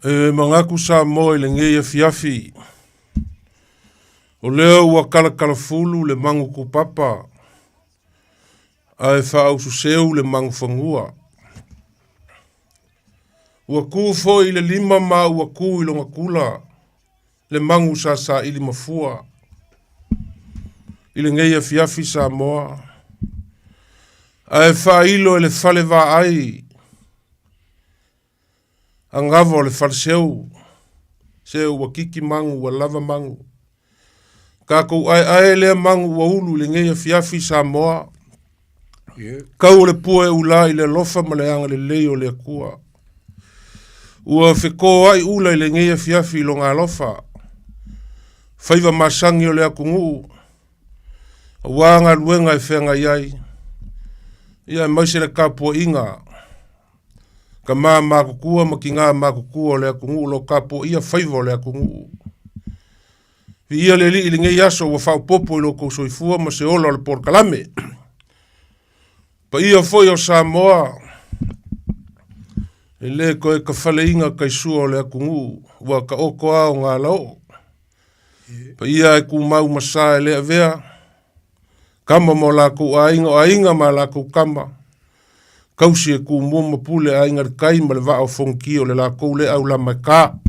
Mangaku sa mo i le ngeia fiafi. O leo ua kala fulu le mangu kupapa. Ai whao suseu le mangu whangua. Ua ku fo i le lima ma ua ku i longa kula. Le mangu sa ili mafua. I le ngeia fiafi sa moa. Ai whailo le fale wa ai. Angavo le fale seu. Seu wa kiki mangu wa lava mangu. Kako ai lea mangu wa ulu le ngeia fiafi sa moa. Kau le pua ula i le lofa ma le anga le leo le kua. Ua whiko ai ula i le ngeia fiafi lo ngā lofa. Whaiva masangi o le akungu. Wanga luenga e whenga iai. Ia maise le kapua inga. Ka maa makukua ma ki ngā makukua o le akungu lo kapua ia whaiva o le akungu. Ia le li i le ngei aso wa whao popo i lo kousoifua ma se ola o le por kalame. Pa ia foi o Samoa. E le koe ka whale inga kai sua o le akungu. Wa ka oko ao ngā lau. Pa ia e ku mau masa e le avea. Kama mo la ku ainga ma la ku kama. Kausi e ku moma pule ainga le kai ma le va o fonki o le la kou le au la mai ka.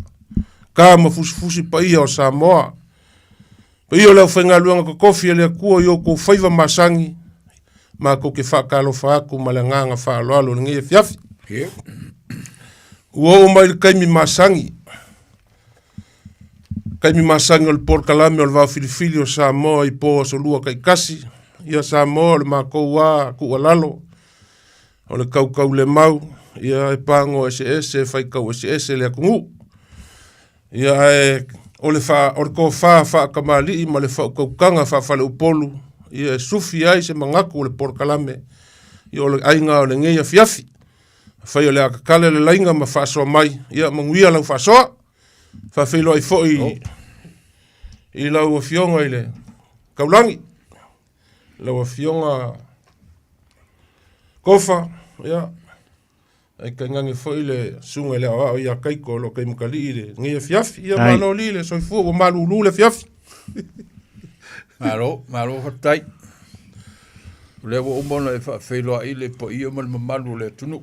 Ka ma fusi pa ia o Samoa. Pa ia leo whainga luanga ka kofi e lea kua i o ko whaiva masangi. Ma ko ke whakalo whaaku ma le nganga whaaloalo le ngeia fiafi. Ua o mai le kaimi masangi. Kaimi masangi o le por kalame o le vau filifili o Samoa i po so lua kai kasi. Ia Samoa le mako wa ku alalo. O le kau le mau. Ia e pango SS e whaikau SS le akungu. Ia e o le ko wha kamali i ma le whakaukanga whawhale upolu. Ia e sufi ai se mangaku o le por kalame. Ia o le ainga o le ngeia fiafi. Whai o le akakale le lainga ma whasoa mai. Ia manguia lau whasoa. Whawhilo ai fōi i lau a fionga i le kaulangi. Lau a fionga kofa. Ia. Ai kai ngangi fōi le sunga i le awa o ia kaiko lo kai mukali i le ngeia fiafi. Ia malo li le soifua o malu ulu le fiafi. Malo fatai. Le wo umona e whawhilo ai le po ia mal mamalu le tunu.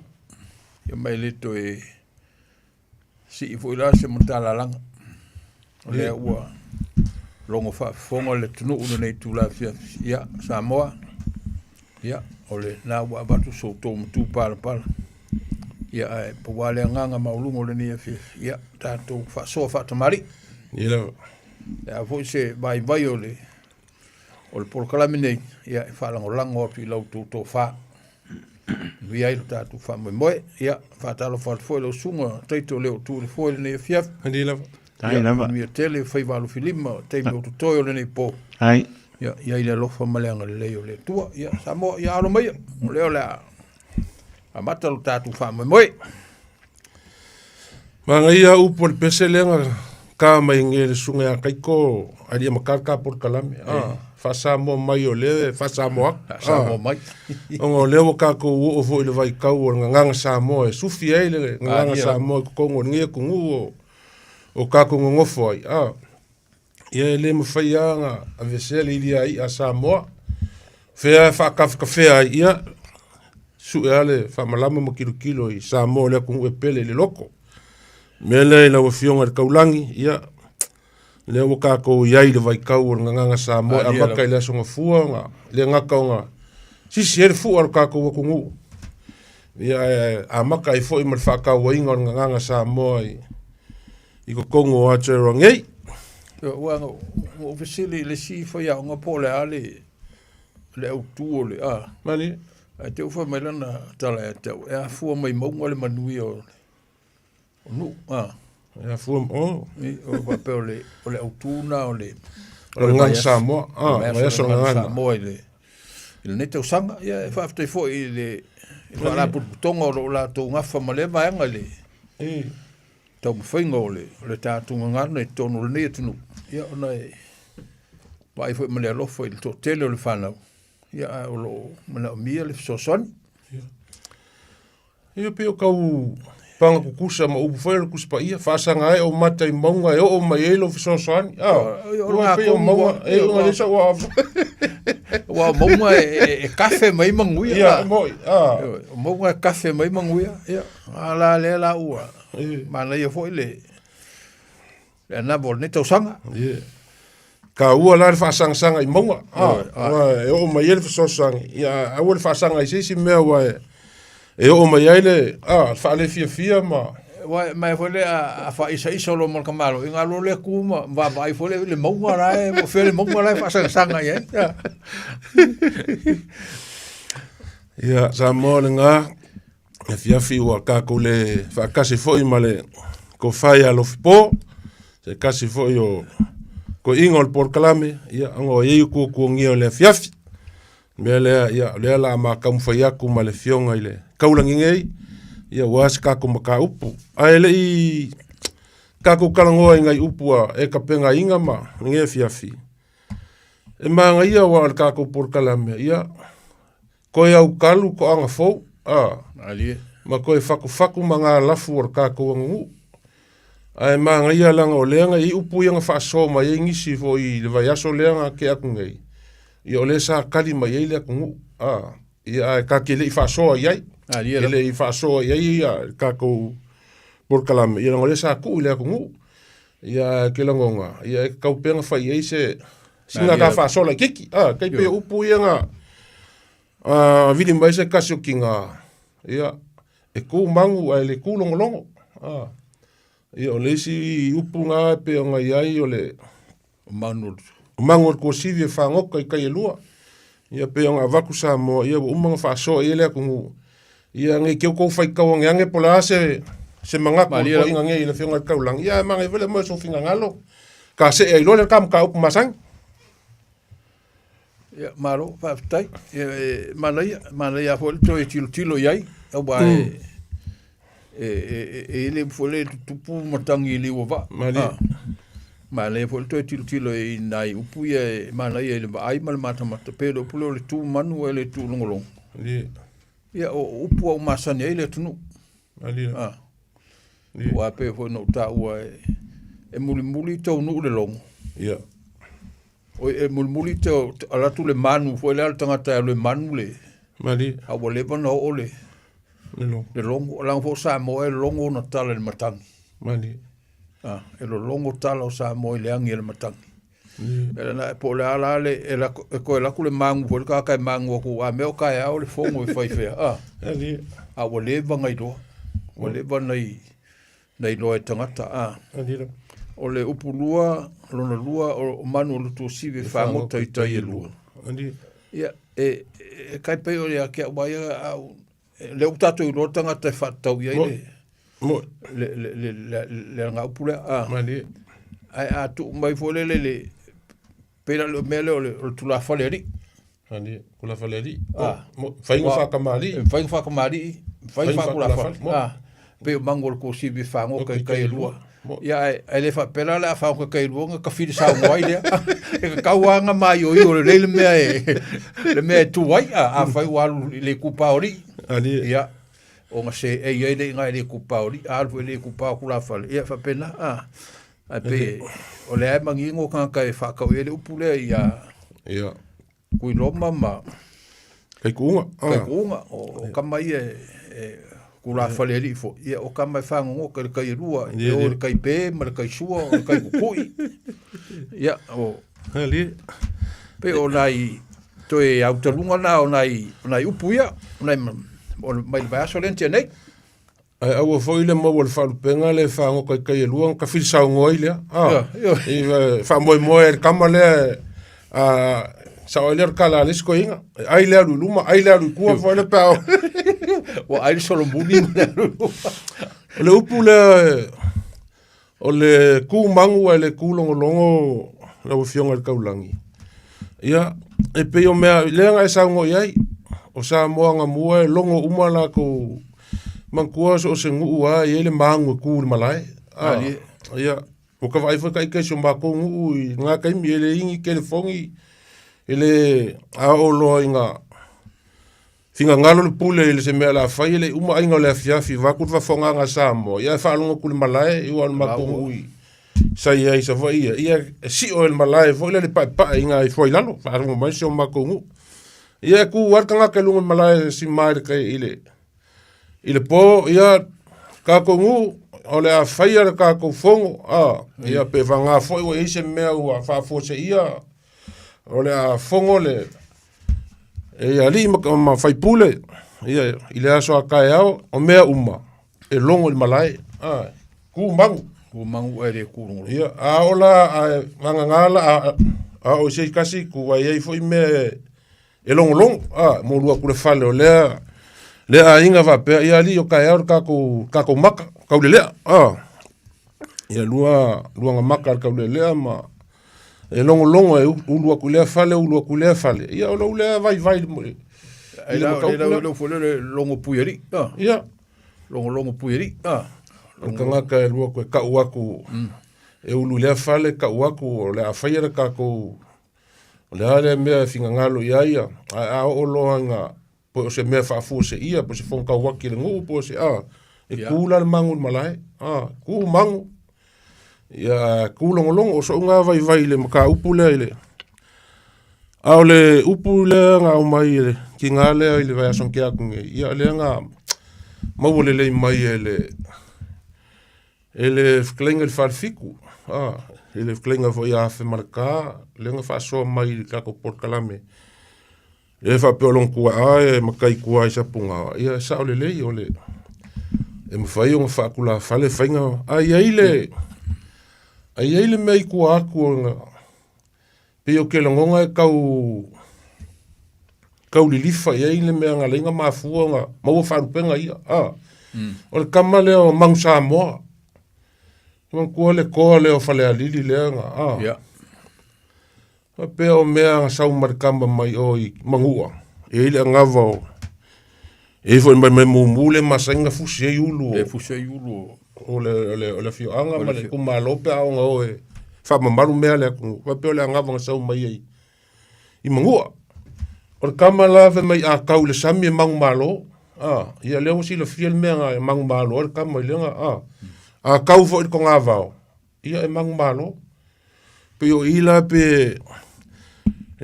Ia mai le to e si i fwila se mutala langa. Le ua longo whafonga le tunu una nei tūla fiafi. Ia, Samoa. Ia, o le nā ua abatu so tō mutu pala. Ia, e pawale nganga maulungo le nia fiafi. Ia, tātou whasoa whatamari. Ia. Ia, fwoi se vai o le porkalame nei. Ia, e whalangolango api lau tō wha. Via i tātou wha moe. Ia, whatalo whatfoi lau sunga. Teito leo tū le fwoi le nia fiafi. Handi lava. Ai lava. Mia tele whaiwalu filima. Teime o tutoio le nei po. Ai. Ia, ia i le lofa maleanga le leo le tua. Ia, Samoa, ia alo mai. O leo le a matalo tātou wha moe. Manga ia upo le pese lenga ka mai nge le sunga ya kaiko aria makarka por kalame. Fasa mo mai o le, fasa mo ak. Samoa mai. Ongo leo ka ko o fo ile vai kau o nganga Samoa. Sufi ai le nganga Samoa ko kongo nge kungu o ka ko ngofo ai. Ia le mawhai anga a vesele ili ai a Samoa. Fea whakafka fea ia. Su e ale whamalama mo kilo i Samoa le kungu e pele le loko. Mele la wafionga le kaulangi, ia. Le waka ko iai le vai kau o nganga Samoa. A maka i le asonga fua nga. Le ngaka o nga. Sisi ere fua o kako wakungu. Ia a maka i fo i mal whakau wa inga o nganga Samoa i ko kongo o atero ngei. Wanga, o vesele le si fai au nga pole ale le au tuo le Mani? A te ufa mai lana tala e tau. E a fua mai maunga le manui o nu, E a fua, o papel o le au tuna o le o nganga Samoa. Mai aso nganga. Samoa i le nete usanga. Ia e whaaftei fo i le whaala putonga o la tō ngafa ma le vaenga le tau mwhainga o le tātunga ngana e tōnu le nea tunu. Ia ona e vai fo i male alofa i le tō tele o le whanau. Ia o lo mana o mia le fisosoni. Ia pio kau panga kukusa ma upu foi ku spa ia fa sanga o mata I maunga e o mai elo fiso soani o pe o maunga e o le sa wa wa maunga e kafe mai manguia ia mo maunga kafe mai manguia ia ala le la ua mana ia foi le na bonita usanga ia ka ua la fa sanga I maunga e o mai elo fiso soani ia a o fa sanga I si mea wa e o mai ele fa le fia ma wa mai foi le a fa isa lo mal kamalo inga lo le kuma va vai foi le maunga ra mo fe le maunga ra fa sanga ia ia sa mo nga e fia wa ka ko le fa kasi foi male ko fai alo fpo se kasi foi o ko ingol por kalame ia ngo ye ku ngio le fiafi mele ia le la ma kam foi aku male fionga ile kaulangi ngei ia was ka ko maka upu aele I ka ko kalangoa ngai upu e ka penga inga ma nge fiafi e manga ia wa ka ko por kalame ia ko ia u kalu ko anga fo ali ma ko faku manga lafu or ka ko ngu ai manga ia langa o lenga I upu ia fa so ma ye ngisi fo I le vai aso lenga ke aku ngai ia ole sa kali ma ye le ngu ia ka ke le fa so ia ele I fa so ia ka ko por kalame ia ngole sa ku le ku ia ke langonga ia ka penga fa ia se singa ka fa so la kiki kai pe upu ia nga vidi mai se kaso kinga ia e ku mangu ele ku longo ia ole si upu nga pe nga ia ole mangu ko si ve fa ngoka kai lua ia pe nga vaku sa mo ia umanga fa so ia le ku ia nge ke ko fai ka nge pola se manga ko inga nge ile finga ka ulang ia manga vele mo so finga ngalo ka se e lo le kam ka up masang ia malo fa tai malaya fo to tilo yai o ba ele fo le tupu matangi li wa malaya fo to tilo I nai upu ia malaya le ai mal mata pero pulo le tu manu ele tu longolong ia o upu o masani ele tunu ali wa pe fo no ta wa e muli to no le long ia o e muli to ala tu le manu fo le tanga ta le manu le mali a wo le bono o le long lang fo sa mo e longo no tala le matang mali e lo longo tala o sa mo le angi le matang Era na po le ala le ko la ku le mangu po ka kai mangu ku a me o kai a o le fongo fai fe ali a wo le vanga I do wo le vanga nei lo e tangata ali o le upulua lona lua o manu o tu sive fango tai tai e lua ali ia e kai pe o le ke wa ia le utato I lo tangata fa tau ia le nga upula mali ai a tu mai fo le pera lo mele o tu la faleri ali kula faleri fai fa kamali fai fa kula fa pe mangol ko si bi fango kai lua ia ele fa pera la fa ko kai lua ka fi sa ngoi le e ka wanga mai o le me tu wai a fai wa le ku pauri ali ia o nga se e ia le ku pauri a le ku pa kula fa ia fa pena a pe o le mangi ngo ka fa ka ele upule ia kui loma ma kai kunga o kamai kula faleri fo ia o kamai fango ngo kai rua o kai pe ma kai sua o kai kui ia o ali pe o nai to e autalunga na o nai upuia nai mai ba so lente nei au foi le mo vol fal penga le fa ngo kai luang ka fil sa ngoi le e fa mo er kamale sa oler kala les ko inga ai le luma ai le ku fo le pa o ai solo muni le upule o le ku mangu le ku longo la fionga ka ulangi ia e pe o me le nga sa ngoi ai o sa mo nga mo longo umala ko mankua so se ngu a ele mangu ku malai ia o ka vai kai kai so ma ko ngu nga kai mi ele ingi ke fongi ele a o lo inga Finga ngalo le pule le se mea la fai le uma ainga le afiafi vaku fa fonga nga samo. Ia fa longa kule malai iwa makongui. Sai ia isa fa ia si o el malai fo le pa inga i foi lalo fa longa mai se makongu. Ia ku warta nga ke lunga malai si mai ke ile po ia ka kongu ole a fai ar ka ko fongo ia pe vanga foi o ise mea ua fa fo se ia ole a fongo le e ali ma fai pule ia ile aso kai ao o mea uma e longo le malai ku mangu ere ku longo ia a ola a ngangala a o sei kasi ku ai ai foi me e longo mo lua ku le fale o le a inga va pe ia ali o kai ao ka ko maka ka le ia lua nga maka ka le ma e longo e ulua kulea fale ia o lea vai mo ai la fole longo puieri ia longo puieri kanga ka lua ko ka uaku e ulu lea fale ka uaku o le afaira ka ko le ale me finga ngalo ia a o loanga po se me fa fu se ia po se fon ka uaki le ngu po se e kula le mangu malai ku mangu ia kulongolongo o so nga vai le maka upule ile aole upule nga o mai ile ki ngale ile vai son kia kunge ia le nga mawole le mai ele fklinga farfiku ele fklinga vo ia fe marka le nga fa so mai ka ko porkalame e fa pelon ku makai ku ai sapunga ia sa ole le ole e mo fai o fa kula fale fainga ai ele mei ku aku nga pe o ke longa e kau lilifa ai le me nga lenga mafua nga mau fa rupenga ia o le kamale o mangsa mo ko le o fale alili le nga pe o me nga sau markamba mai o i mangua e ile ngava e foi me mule masenga fusi ulu o le fio anga ma le kuma lope a nga o e fa mamaru mea le ku wa pe le anga vanga sau mai ai i mangua o kamala ve mai a kau le sami mang malo ia le si le fiel mea nga mang malo o kama le nga a kau fo ko nga va ia e mang malo pe o ila pe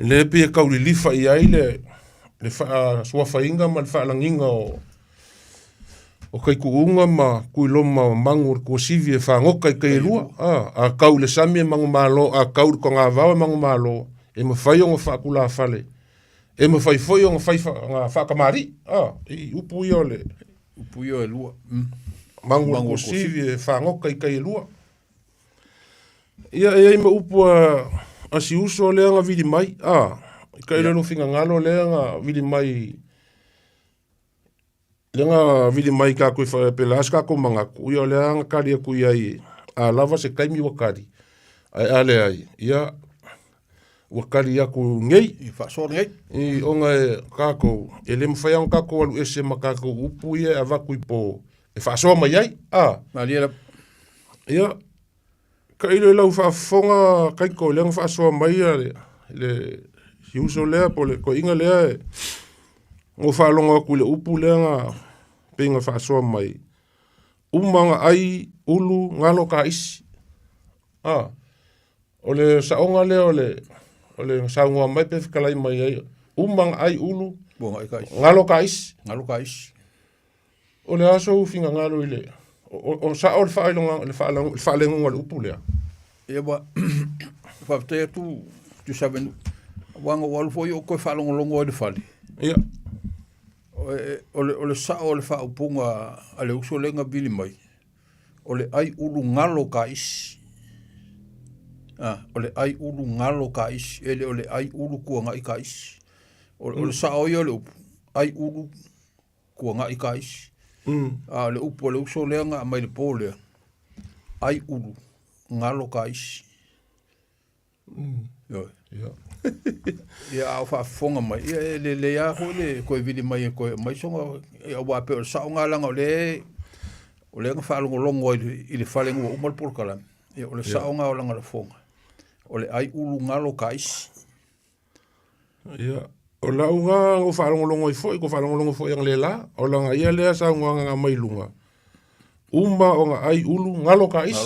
le pe kau li lifa ia ile le fa sua fainga ma fa langinga o kai kuunga ma kuiloma mangur ko sivi e fa ngoka kai lua a kau le sami mangu malo a kau ko nga va mangu malo e mo fai o fa kula fale e mo fai foi o fai fa kamari i upu yo e lua mangur ko sivi e fa ngoka kai lua ia e mo upu a si uso le nga vidi mai kai lo finga ngalo le nga vidi mai lenga vidi mai ka ku fa pelas ka ko manga ku yo le nga kali ku ai a lava se kai mi wakari ai ale ai ia wakari ya ku ngei i fa so ngei i onga ka ko ele mfa yang ka ko lu ese maka ko upu ye ava ku po e fa so mai ai ma dia ia kai lo fa fonga kai ko le fa so mai le uso le po le ko inga le o fa longa ku le upu le nga pinga fa so mai umanga ai ulu ngalo ka isi ole sa onga le ole sa ngwa mai pe kala mai ai umanga ai ulu ngalo ka isi ole aso finga ngalo ile o sa ol fa longa le fa le ngwa le upu le e ba fa te tu saben wanga wal fo yo ko fa longo de fali ia ole sa ole fa upunga ale uso lenga bili mai ole ai ulu ngalo kais ole ai ulu ngalo kais ele ole ai ulu kuanga kais ole sa o yo le ai ulu kuanga kais le upo le uso lenga mai le pole ai ulu ngalo kais yo ia fa fonga mai le ya ho le ko vidi mai ko mai songa wa pe sa nga langa le o le nga fa longo i le fa lengo o mal por kala e o le sa nga langa le fonga o le ai ulu ngalo kais ia O launga o whalongolongo I foi, ko whalongolongo foi ang lela, o langa ia lea sa nganga mailunga. Umba o nga ai ulu ngalo ka is.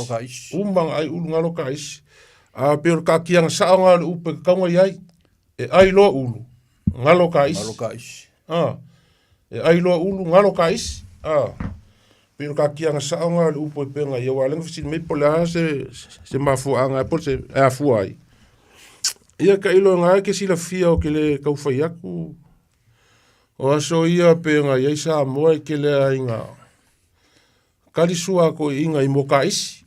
Umba nga ai ulu ngalo ka is. A pero ka kiang sa nga upe kaunga iai. E ai lo ulu. Ngalo ka is. E ai lo ulu ngalo ka is. Pero ka kiang sa nga upe penga ia walang fisin me pola se mafu anga por se afu ai. Ia ka ilo nga ke sila fia o ke le kau fai aku. O aso ia penga ia sa moe ke le ainga. Karisua ko inga I mokais.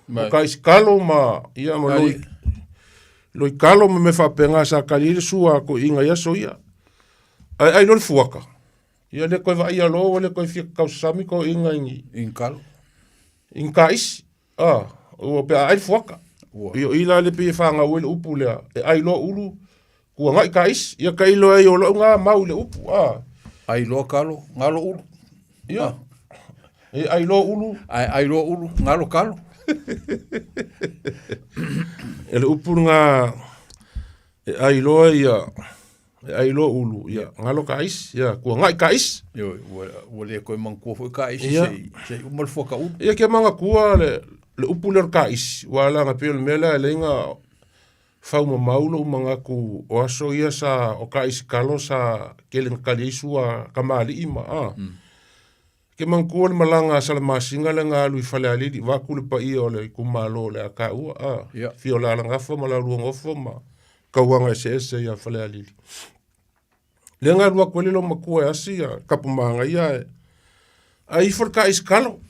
Mokais kalo ma ia mo loi kalo me whapenga sa karisua ko inga ia so ia. Ai lor fuaka. Ia le koe vai alo le koe fia kausami ko inga ingi. In kalo. In kais. O pe ai fuaka. Io ila le pe whanga uele upu lea. E ai lo ulu. Kua ngai kais. Ia kai lo e o lo ngā mau le upu. Ai lo kalo. Ngalo ulu. Ia. E ai lo ulu. Ai lo ulu. Ngalo kalo. E le upu ngā. E ai lo ia. E ai lo ulu. Ia. Ngalo kais. Ia. Kua ngai kais. Ia. Wale koe mangkua fo kais. Ia. Se umal foka ulu. Ia kia manga kua le upu le kais. Wala ngā pio le mela le inga. Fau ma maulo mga ku o aso ia sa o kais kalo sa keling kali isua kamali ima. Ke mangkua le malanga sa le masinga le ngā lui fale alidi. Waku le pa ia o le kumalo le aka ua. Fio la langafo ma la luang ofo ma. Kauanga ese ia fale alidi. Le ngā lua kwele lo makua asi ia kapumanga ia e. A ifor kais kalo.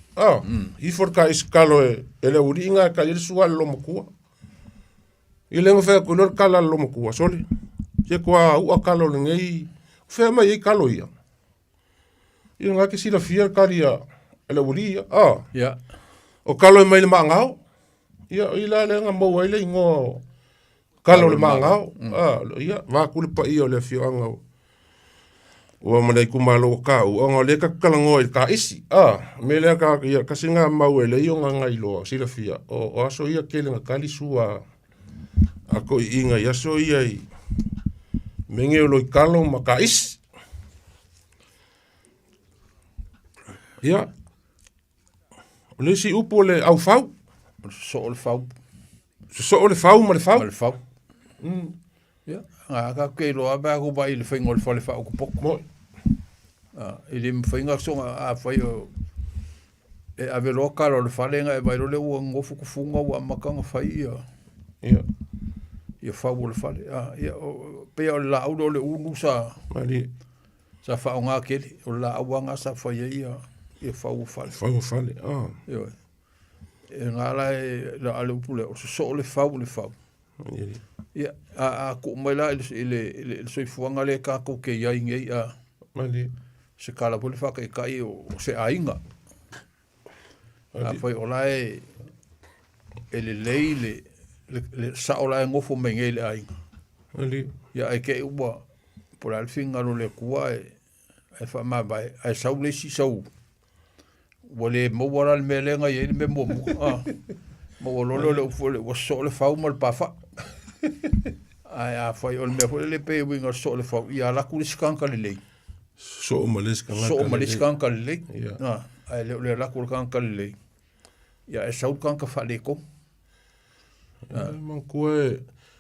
Ifor kais kalo e le uri inga kali sua lo makua. I lenga whea kulor kala lo makua soli. Ke kua ua kalo le ngei. Whea mai ei kalo ia. I ngā ke sila fia kari a ele uri ia. O kalo e mai le maangao. Ia i la le ngā mau aile ingo kalo le maangao. Ia wakule pa ia o le fio angao. Ua manei kumalo o kau. O ngā le kakalango i ka isi. Me lea ka ia kasi ngā mau ele i o ngā ngai loa sila fia. O aso ia ke le ngā kali sua ako I inga yaso ia I menge o loi kalo ma ka isi. Ia. O le si upo le au fau. So o le fau. So o le fau ma le fau. Ma le fau. Ia. Ngā ka kei loa bea ko ba I le whaingo le fau le fau ko poko. Moi. I le mwhainga songa a whai o e ave loa kalo le whalenga e wairo le ua ngofu kufunga ua makanga whai ia. Ia. Ia whau o le whale. Ia pea o le lau o le unu sa. Mali. Sa whao ngā kele. O le lau wanga sa whai ia. Ia whau o whale. Whau o whale. Ia. E ngā la e la ale upule. O se so o le whau le whau. Ia. A ko mai la ele soifuanga le kako ke ia ingei a. Mali. Se kala pule whaka e kai o se ainga. A whai o la e ele leile le sa o la ngofo mengei le ainga. Ali. Ia e ke ua por alfinga no le kua e fa ma bai e sau le si sau. Wale mo wala le melenga ye le mo mo. Mo lo le ufo le o so le fau mal pa fa. Ai a foi o me foi le pe winga so le fau ia la ku skanka le le. So maliskan So maliskan ka le. Ai le la ku kan ka le. Ia e sau kan ka fa le ko. Man koe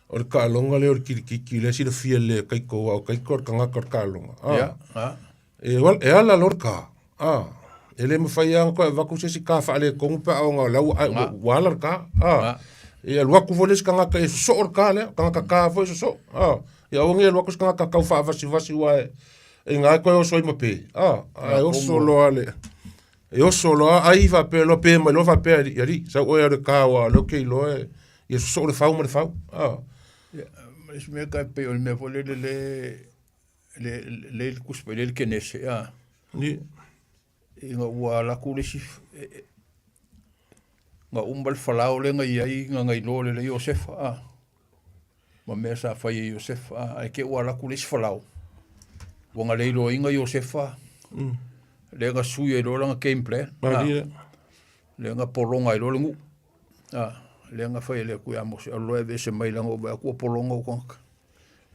o le kalonga le o le kirikiki le si le fia le kaiko au kaiko ka ngaka kalonga. E ala lorka. E le mawhai ang koe waku se si ka wha le kongupa au ngā lau wala ka. E al waku voles ka ngaka e so orka le ka ngaka ka vo so. E au nge al waku ka ngaka kau wha vasi wae. E ngā koe o soi mape. E o solo ale. E o solo ai va pe lo pe mai lo va pe ari. Sa o e le ka wa lo ke lo e. E so le fau ma le fau. Mas me ka pe o me vole le kuspe le kenese Ni. Inga ua la kulesi nga umbal falau le nga iai nga ngai lo le Josef ma me sa fa Josef ai ke ua la kulesi falau wanga le lo inga Josef le nga suye lo nga gameplay le nga polonga lo ngu le nga fa le ku amos lo e se mai la ngo ba ku polonga ko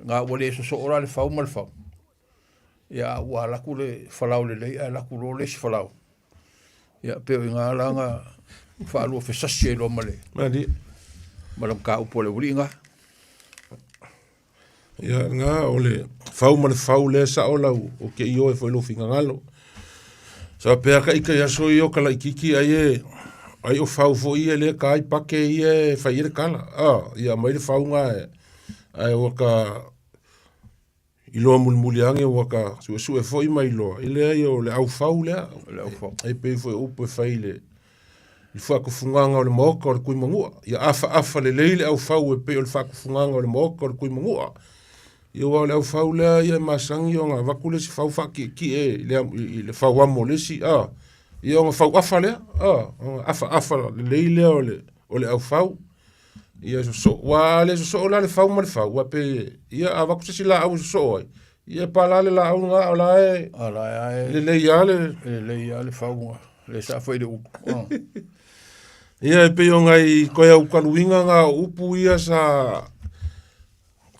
ngā wale so ora le fau mal fau ia ua laku le falau le lei ai laku lo le si falau ia pe ngā langa faalu fe sasi lo male Madi. malam ka upo le ulinga Ia ngā ole fau ma le fau le sa ola o ke io e foi lo finga ngalo. Sa pea ka ika ia so io kala ikiki ai o fau fo ia le kai pake ia fa ia kala. Ia mai le fau ngā ai waka ilo mulmuliange waka su e foi mai lo. Ile ai o le au fau le. le au fau Ai pe foi upo e fai le. I whaka funganga o le moka o le kui mangua. Ia afa le leile au fau e pe o le whaka funganga o le moka o le kui mangua. Ia wau le au fau lea ia masangi o ngā waku le si fau whaki ki le fau amo le si. Ia o ngā fau afa lea. Afa le leile o le au fau. Ia wale so la le fau ma le fau. Wa pe ia a waku se la au so ai. Ia pala le la au ngā o la e. Le leia le fau le sa foi de u. Ia e pe o ngai koe au kaluinga ngā upu ia sa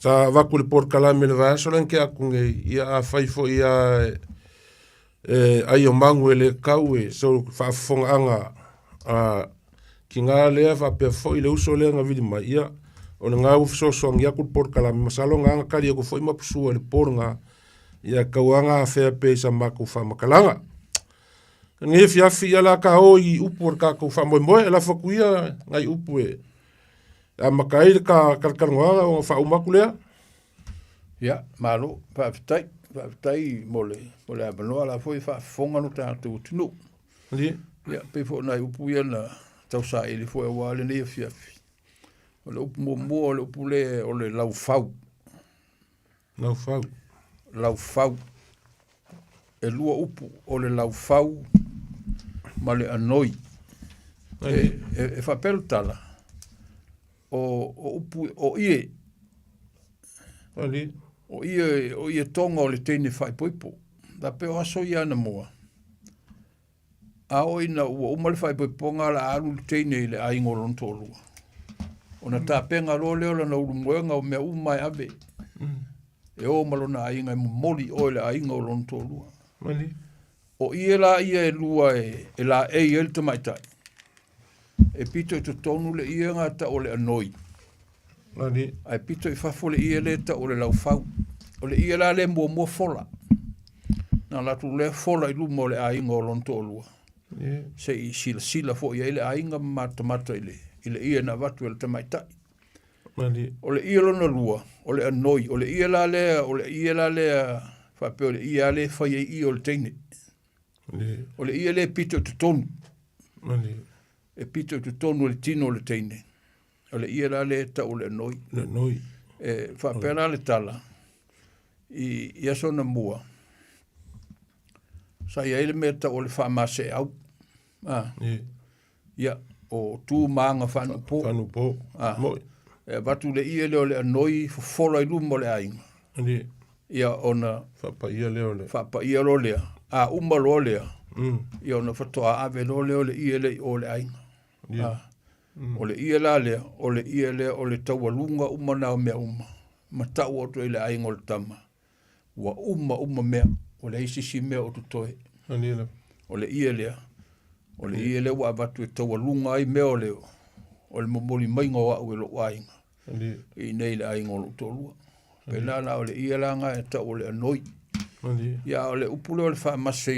waku le porkalame le vaso len ke akunge ia a faifo ia ai o mangu e le kau e so whaafonga anga ki ngā lea whapea fo i le uso lea ngā vidi mai ia o le ngā ufisosong ia kul porkalame masalo ngā ngā kari e ko fo i mapusua le pornga ia kauanga a whea pe sa maku whamakalanga. Nge fiafi ia la ka hoi upu or ka kou whamoemoe, e la whakuia ngai upu e. A makai ka karkarangoanga o whaumaku lea? Ia, malo, whaafitai mole a manoa la foi whaafonga no tātou tunu. Ia, pe fo nai upu ia na tau sa ele foi a wale nei a fiafi. O le upu mo o le upu le o le lau fau. Lau fau? Lau fau. E lua upu o le lau fau ma le anoi. E whapelu tala. O upu, o ie. O ie tonga o le teine whaipoipo. Da peo aso ia na moa. A o ina ua umale whaipoipo ngā la alu le teine le aingo lontolua. O na tāpenga lo leo la na urumuenga o mea umai ave. E o malona ainga e moli o le aingo lontolua. O ie la ia e lua e la e el te maitai. E pito i tonu le ia ngata o le anoi. Ai pito i fafo le ia le ta o le lau fau. O le ia la le mua fola. Na latu le fola i luma o le ainga o lonto o lua. Se i sila fo ia ile ainga mata ile ia na watu ele te maitai. O le ia lona lua, o le anoi, o le ia la lea whapeo le ia le whai i o le teine. O le ia le pito te tonu. E pito te tonu le tino o le teine. O le ia la le ta o le anoi. E whapea le tala. I aso na mua. Sa ia ele mea ta o le whamase au. Ia, o tū maanga whanupo. Whanupo. E watu le ia leo le anoi fola i luma o le ainga. Ia ona whapaia leo lea. A uma lo lea. Ia ona whatoa ave lo leo le ia le o le ainga. O le ia la lea, o le ia lea, o le taualunga uma nao mea uma. Ma tau oto i le ainga o le tama. Ua uma mea, o le isisi mea o tutoe. O le ia lea. O le ia lea wa watu e taualunga ai mea o leo. O le momoli mainga wa ue lo ainga. I nei le ainga o lo tolua. Pe nana o le ia langa e ta o le anoi. Ia o le upule o le whaamase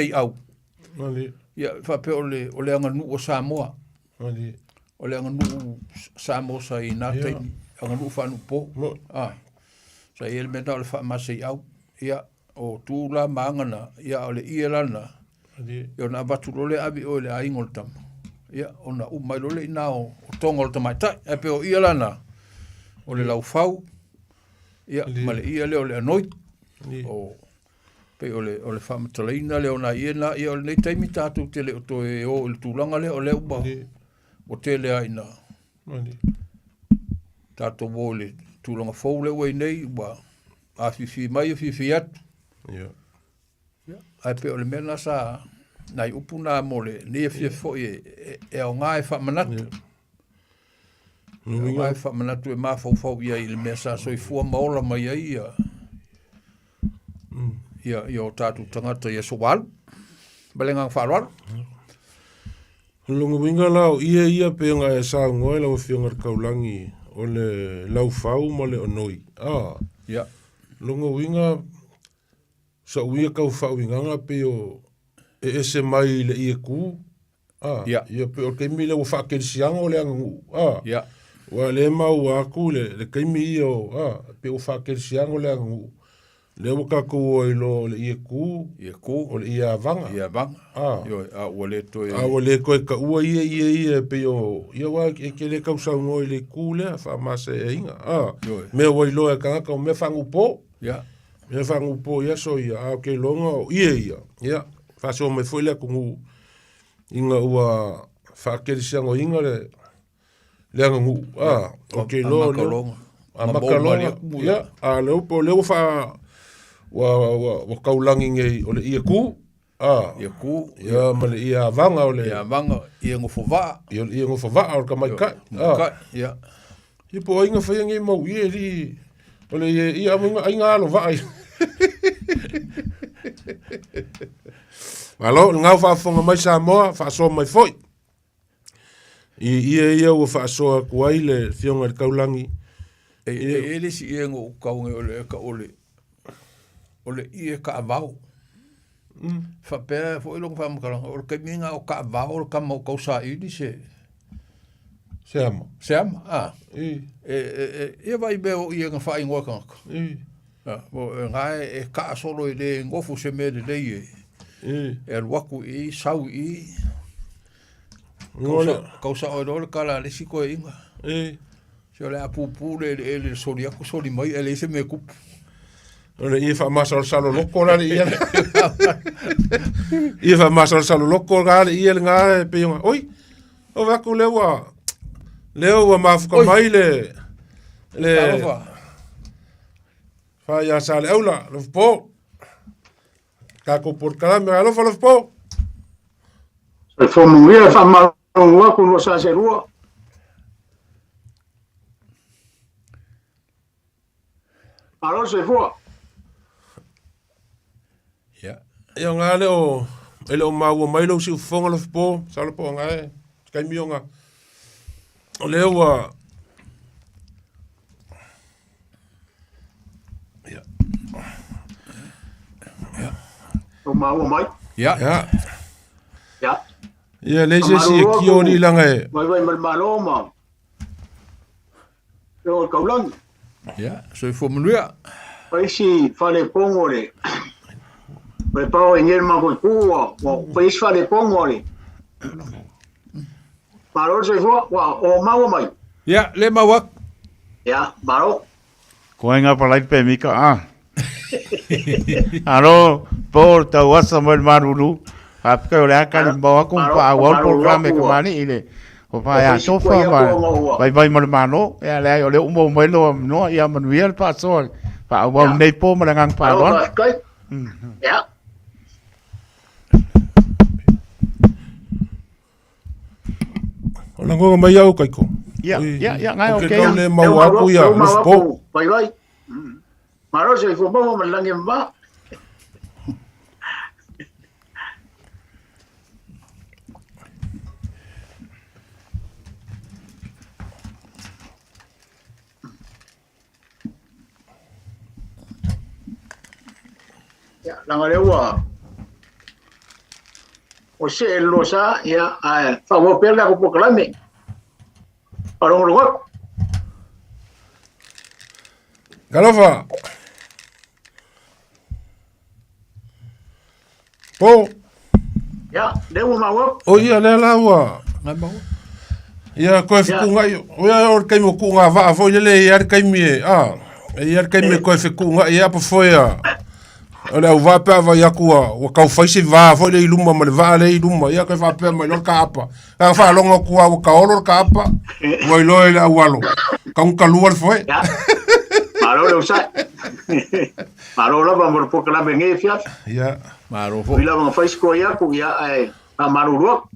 i au. Ia whape o le anga nu o Samoa. O le anga nu Samoa sa i nāteini. Anga nu whanu po. Sa i elementa o le whaamase i au. Ia o tūla maangana. Ia o le ia lana. Ia na watu lole abi o le ainga o le tama. Ia ona umai lole ina o tonga o le tamaitai. E pe o ia lana. O le lau fau. Ia ma le ia le o le anoi. O pe o le whamatalaina le o na iena. Ia o le nei taimi tātou te le o to e o le tūlanga le o le uba. O te le aina. Tātou o le tūlanga fau le ue nei. A fifi mai o fifi atu. Ai pe o le mena sa nai upu nā mo le nia fia fo e o ngā e whamanatu. Mai fa manatu e mafau ia i le mea sa soifua maola mai ai ia o tātou tangata ia sowalu. Balengang wharoaru. Lunga winga lao ia peonga e sa ngoi lau fionga kaulangi o le lau fau mo le onoi. Ia. Lunga winga sa uia kau fau winganga peo e ese mai le ia ku. Ia peo keimi le wafa kerisianga o le angu. Ia. Wa le mau aku le keimi iyo peo wafa kerisianga o le angu. Le waka ku o ilo le ia ku. Ia ku. O le ia vanga. Ia vanga. Yo, wale to e. Wale koe ka ua ia peo. Ia wa e ke le kau sau ngoi le ku le fa mase e inga. Mea wai loa ka ngaka o me fangu po. Ia. Me fangu po ia so ia. Ke longa o ia. Ia. Fa so me foi le kungu. Inga ua fa kerisianga inga le. Le angu. Ok lo. Makalonga. Ia. Le upo le ufa. Wa kaulangi ngai o le ia ku. Ia ku. Ia ma le ia vanga o le. Ia vanga. Ia ngofova. Ia ngofova o ka mai kai. Ia. Ia po inga whai ngai mau ia li. O le ia inga alo vai. Malo, ngau whaafonga mai sa moa, whaasoa mai foi. Ia ua whaasoa kuai le fionga le kaulangi. E le si ia ngō kaunga o le ka ole. O le ia ka avau. Whapea, fo ilong whamakaranga. O le kaiminga o ka avau, o le kama o kausa ili se. Seama. Seama, Ia vai beo ia ngā whai ngoa kangaka. Ngai e ka solo i le ngofu se me le lei e alwaku i, sau i. Kausa o le kala le siko e inga. Se o le apupu le soli aku soli mai, e le se me kupu. Ole ia fa masal salo loko la ia. Ia fa masal salo loko la ia nga pe nga. Oi. O va ku lewa. Lewa mafuka mai le. Fa ya sale aula, lo po. Ka ko por cada me alo fa lo po. Se fo mu ia fa ma wa ku no sa se rua. Alo se fo. Ia ngā leo, e leo maua mai lau si ufonga lo fipo, sa lo po ngā e, kai mionga. O leo wa... O maua mai? Ia. Ia, leise si e kio ni langa e. Vai malo ma. Leo kaulangi. Ia, so i fumanuia. Pai si fale pongo le. Pai pao e ngel ma koi kua, pai si fale pongo le. Maro se fua, o maua mai. Ia, le maua. Ia, maro. Ko inga palai pe mika Alo, por ta wasa mal marulu. Apka ole akali bawa kum pa wal program e kamani ile. O pa ya sofa ma. Vai mal mano, ya le ole umo melo no ya manuel pa so. Pa wa nei po malangang pa don. Ya. Ola ngo mai au kai ko. Ya, ngai okay. Ke le mau aku ya, po. Vai. Maro se fo mo malangi ma. Ya, langa lewa. O se lo sa ya fa wo perla ko proclame. Parong ruak. Galofa. Po. Ya, lewa mawa. O ia le lawa. Ngai maua. Ia koe fikunga i. O ia or kai mo kunga va fo le ia kai mi. Ia kai mi koe fikunga ia po foia. Ole o va pa va yakua o ka faisi va fo le iluma ma le va le iluma ia ka fa pe mai lo ka apa. Ka fa longa ku o ka olo ka apa. Voi lo ele awalo. Ka un kaluar foi. Maro le usa. Maro la vamos por la venefia. Ia. Maro fo. Vila vamos faz ko ia ku ia pa maruruak.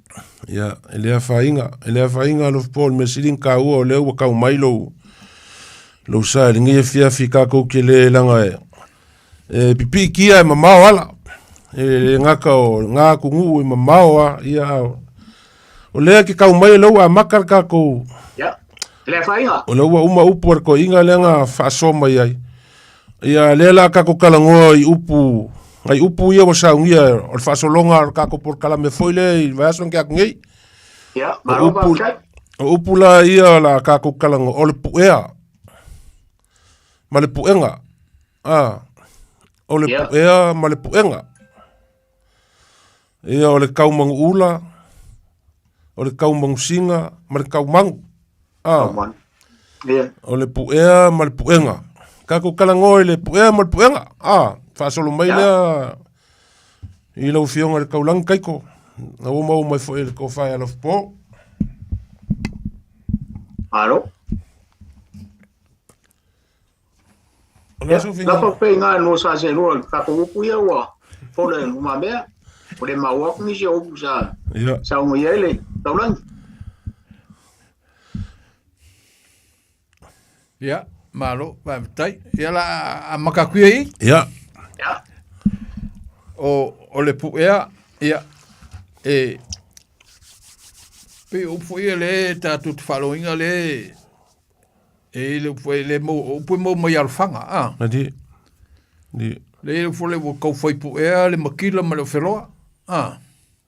Ia, ele fainga lo Paul Mesilin ka ua o le ua kau mai lo sa le ngia fiafi ka kou ke le langa pipi kia mamao ala. Ngaka o ngā kungu mamao a ia o lea ki kau mai lo a makar ka kou. Ia, le fainga. O le ua uma upu ar ko inga lenga faasoma iai. Ia le la ka kou kalangoa i upu. Ai upu ia wa saungia o fasolonga ka ko por kala me foile i vaso ke ak ngei. Ya, maropa kai. O upu la ia la ka ko kalango o le puea. Ma le puenga. O le puea ma le puenga. Ia o le kaumang ula. O le kaumang singa ma le kaumang. O le puea ma le puenga. Ka ko kalango le puea ma le puenga. Fasolo mai lea i lau fionga le kaulang kaiko. Na o mau mai fo ele ko fai alof po. Alo. Na pa pe nga no sa se no ka ko upu ia wa. Po le uma mea. Po le maua ku ni se upu sa. Ia. Sa mo ia le kaulang. Ia, malo, vai tai. Ia la a makakuia i. Ia. Ja. O le puea, ia, pe upu ia le tatu te whaloinga le, le upu le mo mai alfanga, Nadi. Le upu le kau whai puea, le makila ma le wheloa,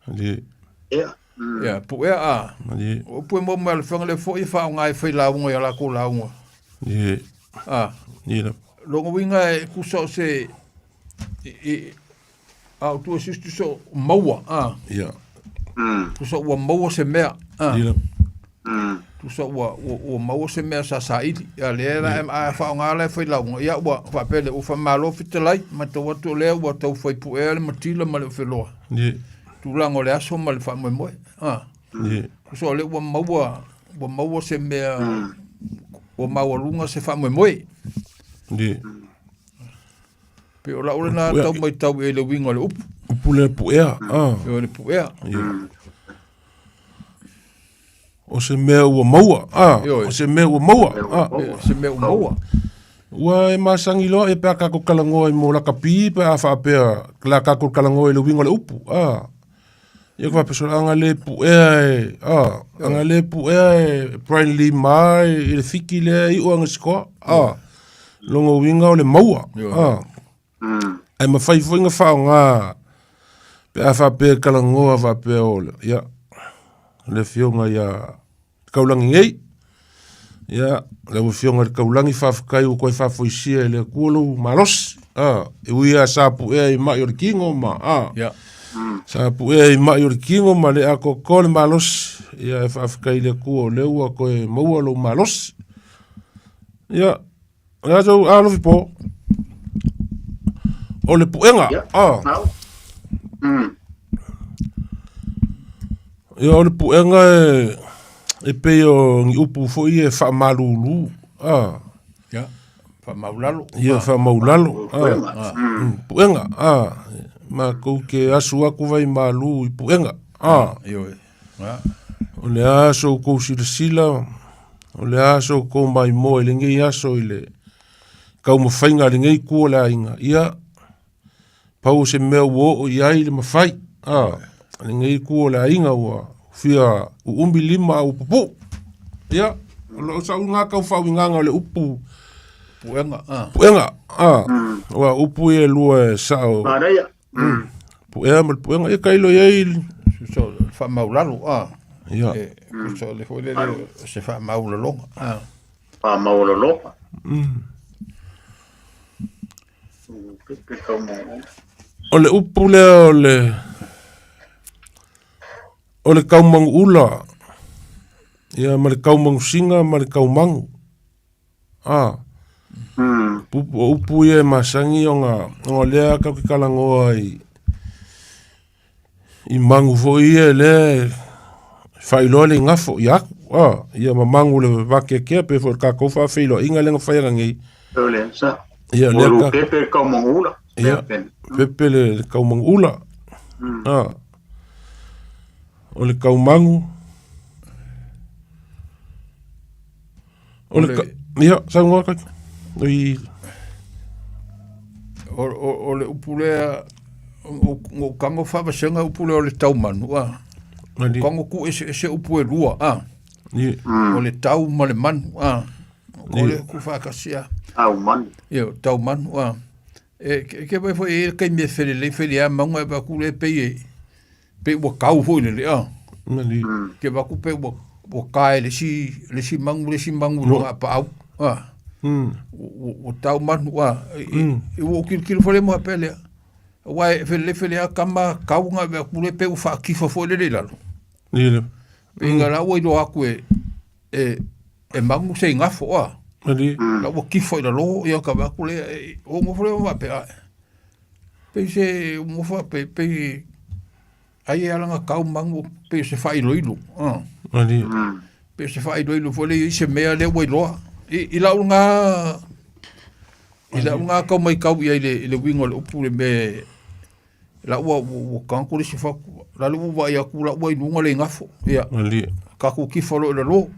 Nadi. Ia. Ia, puea, Nadi. upu mo mai alfanga le fo i whao ngai whai launga ia la ko launga. Nadi. Nadi. Longa winga e kusa se, au tu asistu so maua Ia. tu so wa maua se mea Ia. tu so wa maua se mea sa saili ya le la a fa nga le foi la ya wa fa pele u fa malo fitlai ma to wa to le wa to foi pu ele matila ma le felo Ia. tu la ngole aso ma le fa mo mo Ia. tu so le wa maua se mea wa maua lunga se fa mo mo Ia. pe o la ora na tau mai tau e le winga le upu Upu le puea. e le puea O se mea ua maua. O se mea ua maua. se mea maua Ua e masangi loa e pea kako kalangoa i mo la kapi pe a wha pea la kako kalangoa i le wingo le upu. Ia kwa peso anga le puea e anga le puea e Brian Lee Mai i le fiki le i uanga sikoa. Longo winga o le maua. Ai mawhai fuinga whao ngā pe a wha pea kalangoa wha pea o le. Ia. Le fionga ia kaulangi ngei. Ia, le fionga le kaulangi whawhakai u koe whawhoisia e le kuolo malos. E uia sapu ea i mai o le kingo ma. Ia. Sapu ea i mai o le kingo ma le ako kole malos. Ia e whawhakai le kuo le ua koe maua lo malos. Ia, ia tau alofi po. O le puenga. Ia o le puenga e pei o ngi upu fo i e wha malulu. Ia, wha maulalo. Ia wha maulalo. Puenga. Ma kou ke asu aku vai malu i puenga. Io, O le aso kou sila. O le aso kou mai mo i le ngei aso i le kau mawhainga le ngei kua le ainga. Ia, pau se mea uo o iai le mawhai. Le ngei kua le ainga ua fia u umbi lima au pupu. Ia, o sa unga kau whau inganga le upu. Puenga. Puenga. Ua upu e lua e sao. Puenga mal puenga. Ia kailo iai. So, wha maulalo. Ia. So, le fo le se wha maulalo. Wha maulalo. O le upu le o le kaumangu ula. Ia ma le kaumangu singa ma le kaumangu. Upu ia masangi o ngā lea kau ki kalangoa i mangu fo ia le whailoa le ngafo i aku. Ia ma mangu le wake kia pe fo kako wha whilo inga lenga whairangi. Ole, sa. Ia Olu pepe kaumangula. Ia, pepe le kaumangula. O le kaumangu. O le ia, sa ngoa kai. O le upulea o kango whawasenga upulea o le taumanu, kango ku ese upu e lua, o le tau ma le manu, o le ku whakasia. Tau manu. Ia, tau manu, ke vai foi e kai me fere a maunga e waku le pe ua kau foi le ke waku pe ua kai le si mangu longa pa au, o tau manu, e ua kilo fole mo apelea. Wai fele a kama kaunga me kule pe ufa kifa foi le lalo. Ile. Inga la wo do aku e mangu se ngafo a. Ali. La wo kifa le lo ia ka ba kule o mo fole mo pe. Pe se mo fa pe ai ala nga kau mangu pe se fai loilo. Ali. Pe se fai loilo fole se mea le wo lo. I la nga ko mai kau ia le wingo le upu le me la ua kanko le sifa la lu wa ia ku la ua inunga le ngafo ia ka ku ki folo le lo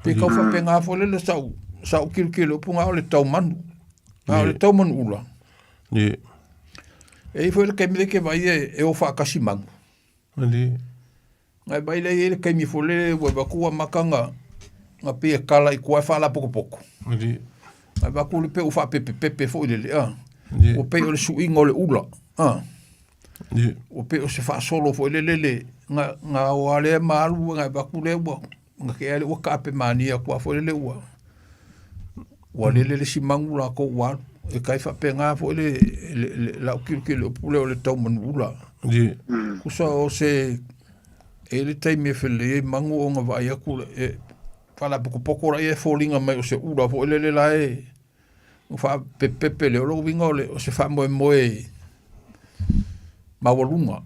pe ka fa pe ngafo le sau kilo punga le tau manu le tau manu ula e foi le kemi ke vai e o fa kasi mangu ngai vai le kemi fole wa ba ku makanga nga pe kala i ku fa la poko ai va ku le pe o fa pepe foi le o pe o le suinga o le ula o pe o se fa solo foi le nga o ale malu nga va ku le wa nga ke ale o ka pe mania ku foi le wa le si mangula ko wa e kai fa pe nga foi le la ki le pule o le tau manula ku so se ele tai me fele mangu o nga va ia ku e fala poko ra e falling mai o se ura fo le la e o fa pepe le o vinga o se fa mo mawalunga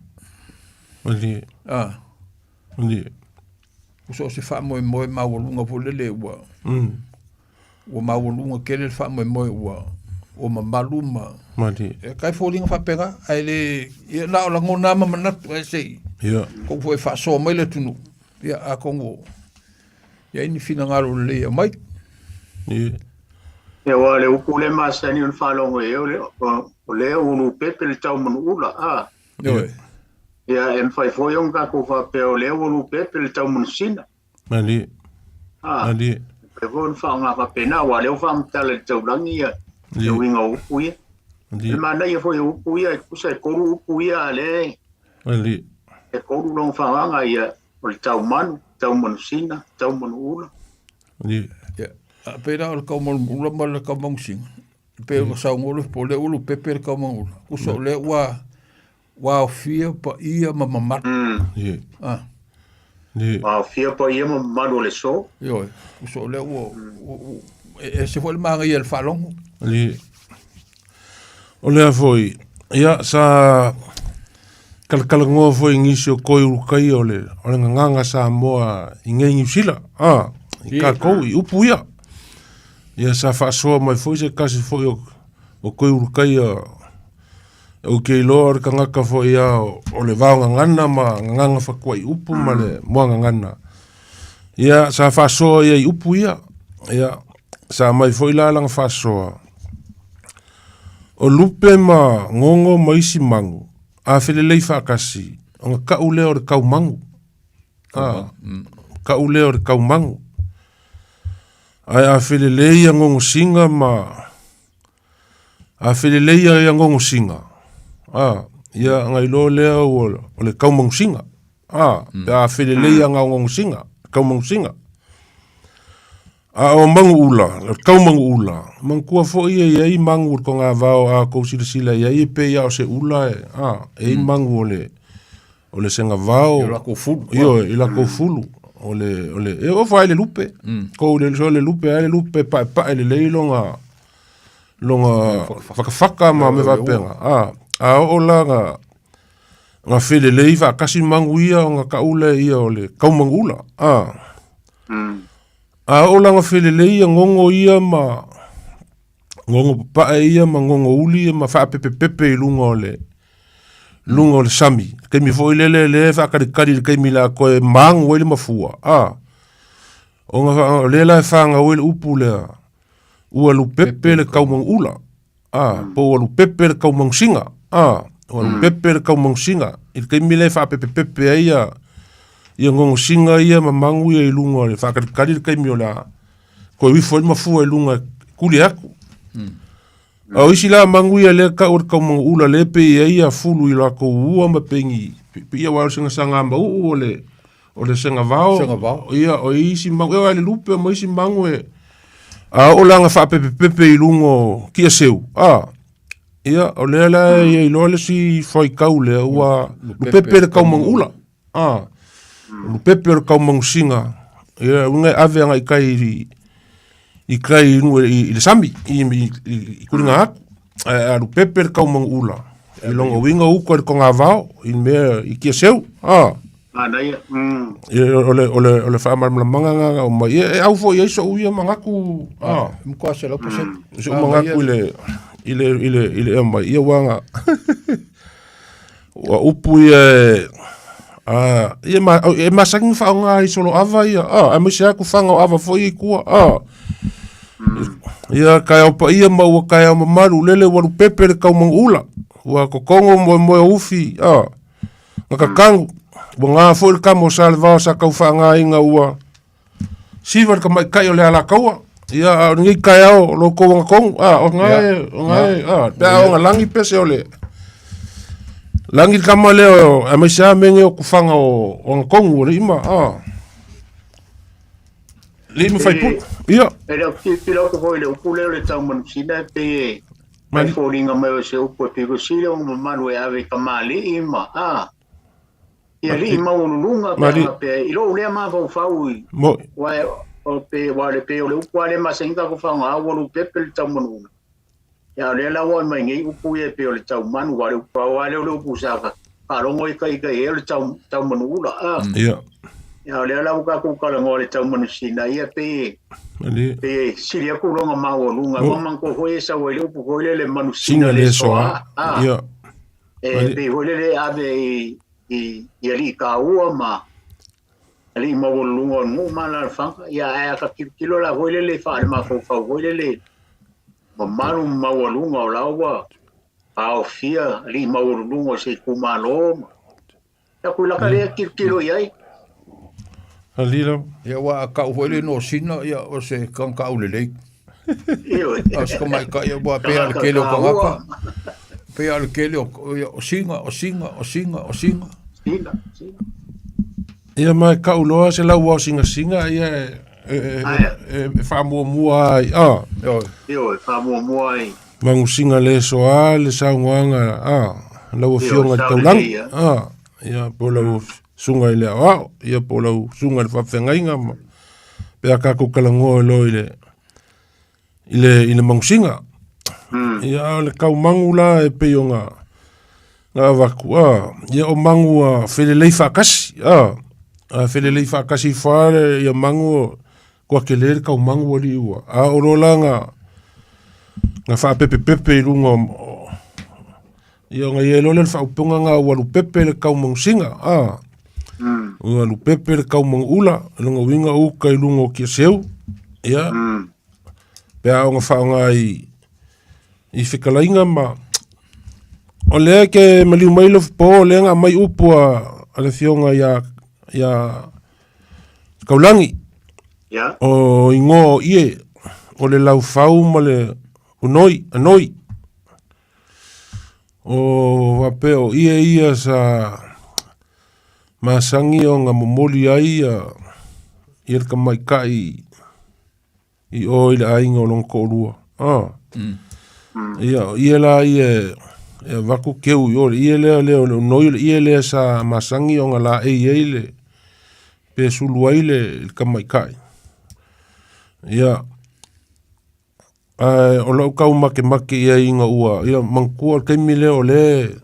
ali ali o se fa mo mawalunga fo le wa o mawalunga ke le fa mo o maluma mali e kai falling fa pega ai le ia la o ngona mana e sei ia ko foi fa so mai le tunu ia a kongo ia ni fina ngalo le mai e wa le ukule masani un falongo e o le unu pepe le tau manu ula ia en fai foi un ka ko fa pe o le unu pepe le tau manu sina mali mali pe von fa nga fa pena wa le fa mta le tau langia le winga upuia le mana ia foi upuia ku sai koru upuia le mali e koru long fa nga ia o le tau manu sina tau manu ula mali pera o ka mo ula mal ka mo sing pe o sa ngolo po le ulu pepe ka mo ula ku so le wa fia pa ia mama wa fia pa ia mama le so yo ku so le e se foi manga ia el falong ali o le foi ia sa kalkalango foi ngisio koi ukai o le nganga sa moa ingengi sila ka ko i upuia ia sa fa so mai foi se kasi foi o koi ukai o ke lor kanga ka foi ia o le vaunga ngana ma nganga fa koi upu ma le moanga ngana ia sa fa so ia i upuia ia sa mai foi la lang fa so o lupe ma ngongo maisi mangu a fele lei fa kasi o ka ule o ka mangu ka ule o ka mangu ai a fele lei ngongo singa ma a fele lei ngongo singa ia ngai lo le o le ka mangu singa a fele lei ngongo singa ka mangu singa o mangu ula ka mangu ula mangkua fo ia i mangu ko nga vao a ko sila ia i pe ia o se ula e mangu o le senga vao la ko fulu i la ko fulu o le e o fai le lupe ko le lupe ale lupe pa le longa faka ma me va penga o la nga fele le va kasi mangu ia nga ka ula ia o le ka mangu ula o la nga fele le ia ngongo ia ma ngongo pa ia ma ngongo uli ma fa pepe lunga lunga o le sami ke mi foi le fa kari ke mi la ko mang o le mafua o nga le la fa nga o le upu le ua lu pepe le kaumang ula po lu pepe le kaumang singa o lu pepe le kaumang singa il ke mi le fa pepe ia ngong singa ia mamangu ia lunga le fa kari ke mi la ko wi foi mafua lunga kuli aku o isi la mangu ia le ka or kaumang ula le pe ia fulu i la ko ua mapengi ia wa singa sanga ma o le singa vao ia o isi mangu ia le lupe mo isi mangu o langa fa pepe i lungo kia seu ia o le la ia i lo le si foi kau le ua lu pepe le kaumang ula lu pepe le kaumang singa ia unga ave anga i kai i le sami i kuringa aku lu pepe le kaumang ula i longa winga uko le konga vao i mea i kia seu ole fa mal manga o mai au fo ia so ia mangaku mko se lo pose so mangaku ile mai ia wanga wa upu ia ma sang fa nga i solo ava ia me se aku fanga ava fo i ku ia kai opa ia ma wa kai ma maru lele wa pepe le kaumang ula wa ko kongo mo ufi ngakakangu Bunga fol kamo salva sa kau fanga inga ua. Sivar ka mai kai o le ala kaua. Ia ngi kai ao lo ko nga kong. O ngai. Pea o nga langi pese o le. Langi kama leo a mai sa menge o kufanga o nga kong o le ima. Le ima fai pu. Ia. Era pila ko foi le upule le tau man sina pe. Mai foringa mai o se upo pe ko sile o manu e ave kamali ima. Ia li maununga pe ilo le ma fau wa o pe wa le pe o le upu ale ma senga ko fa nga wa lu pe pe tau manu ya le la wa mai ngi upu e pe o le tau manu wa le upu le upu sa ka rongo i kai e le tau manu la ia ya le la ka ku ka le tau manu sina ia pe pe siria ku ronga ma o lunga wa man ko foi sa wa le upu ko le manu sina le so ia pe ho le ave ia li ka ua ma ali ma wo lungo mo mana fanga ia e ka kilo la voile le fa ma fo voile le ma manu ma wo lungo la wa a fia ali ma wo lungo se ku malo ya ku la ka le kilo ia ali la ia wa ka voile no sina ia o se kan ka ulele as ko mai ka ia bo pe al kelo ko ngaka pe al kelo o singa ia mai ka uloa se lau o singa ia fa mua ia fa mua mangu singa le soa le saunga lau fionga taulang ia po lau sunga ile ia po lau sunga le fafengainga pe ka ku kalango lo ile mangu singa ia le kau mangula e peonga nga waku ia o mangu felelei fakasi felelei fakasi fare ia mangu kwa keler ka o mangu ali ua o rolanga nga fa pepe lungo ia nga yelo le fa upunga nga walu pepe le kau mangsinga walu pepe le kau mangula lungo winga u kai lungo ki seu ia pe nga fa nga i fikalainga ma o lea ke maliu mai lo po lea nga mai upu a le fionga ia kaulangi o ingo ie o le lau fau ma le anoi o wapeo ia sa masangi o nga momoli ai ia ka mai kai i o ila ainga o long korua ia la ia vaku keu yo ie le noi ie le sa masangi o ngala le pe suluai le kamaikai ia o lo kau make ia inga ua ia mangkua ke mile o le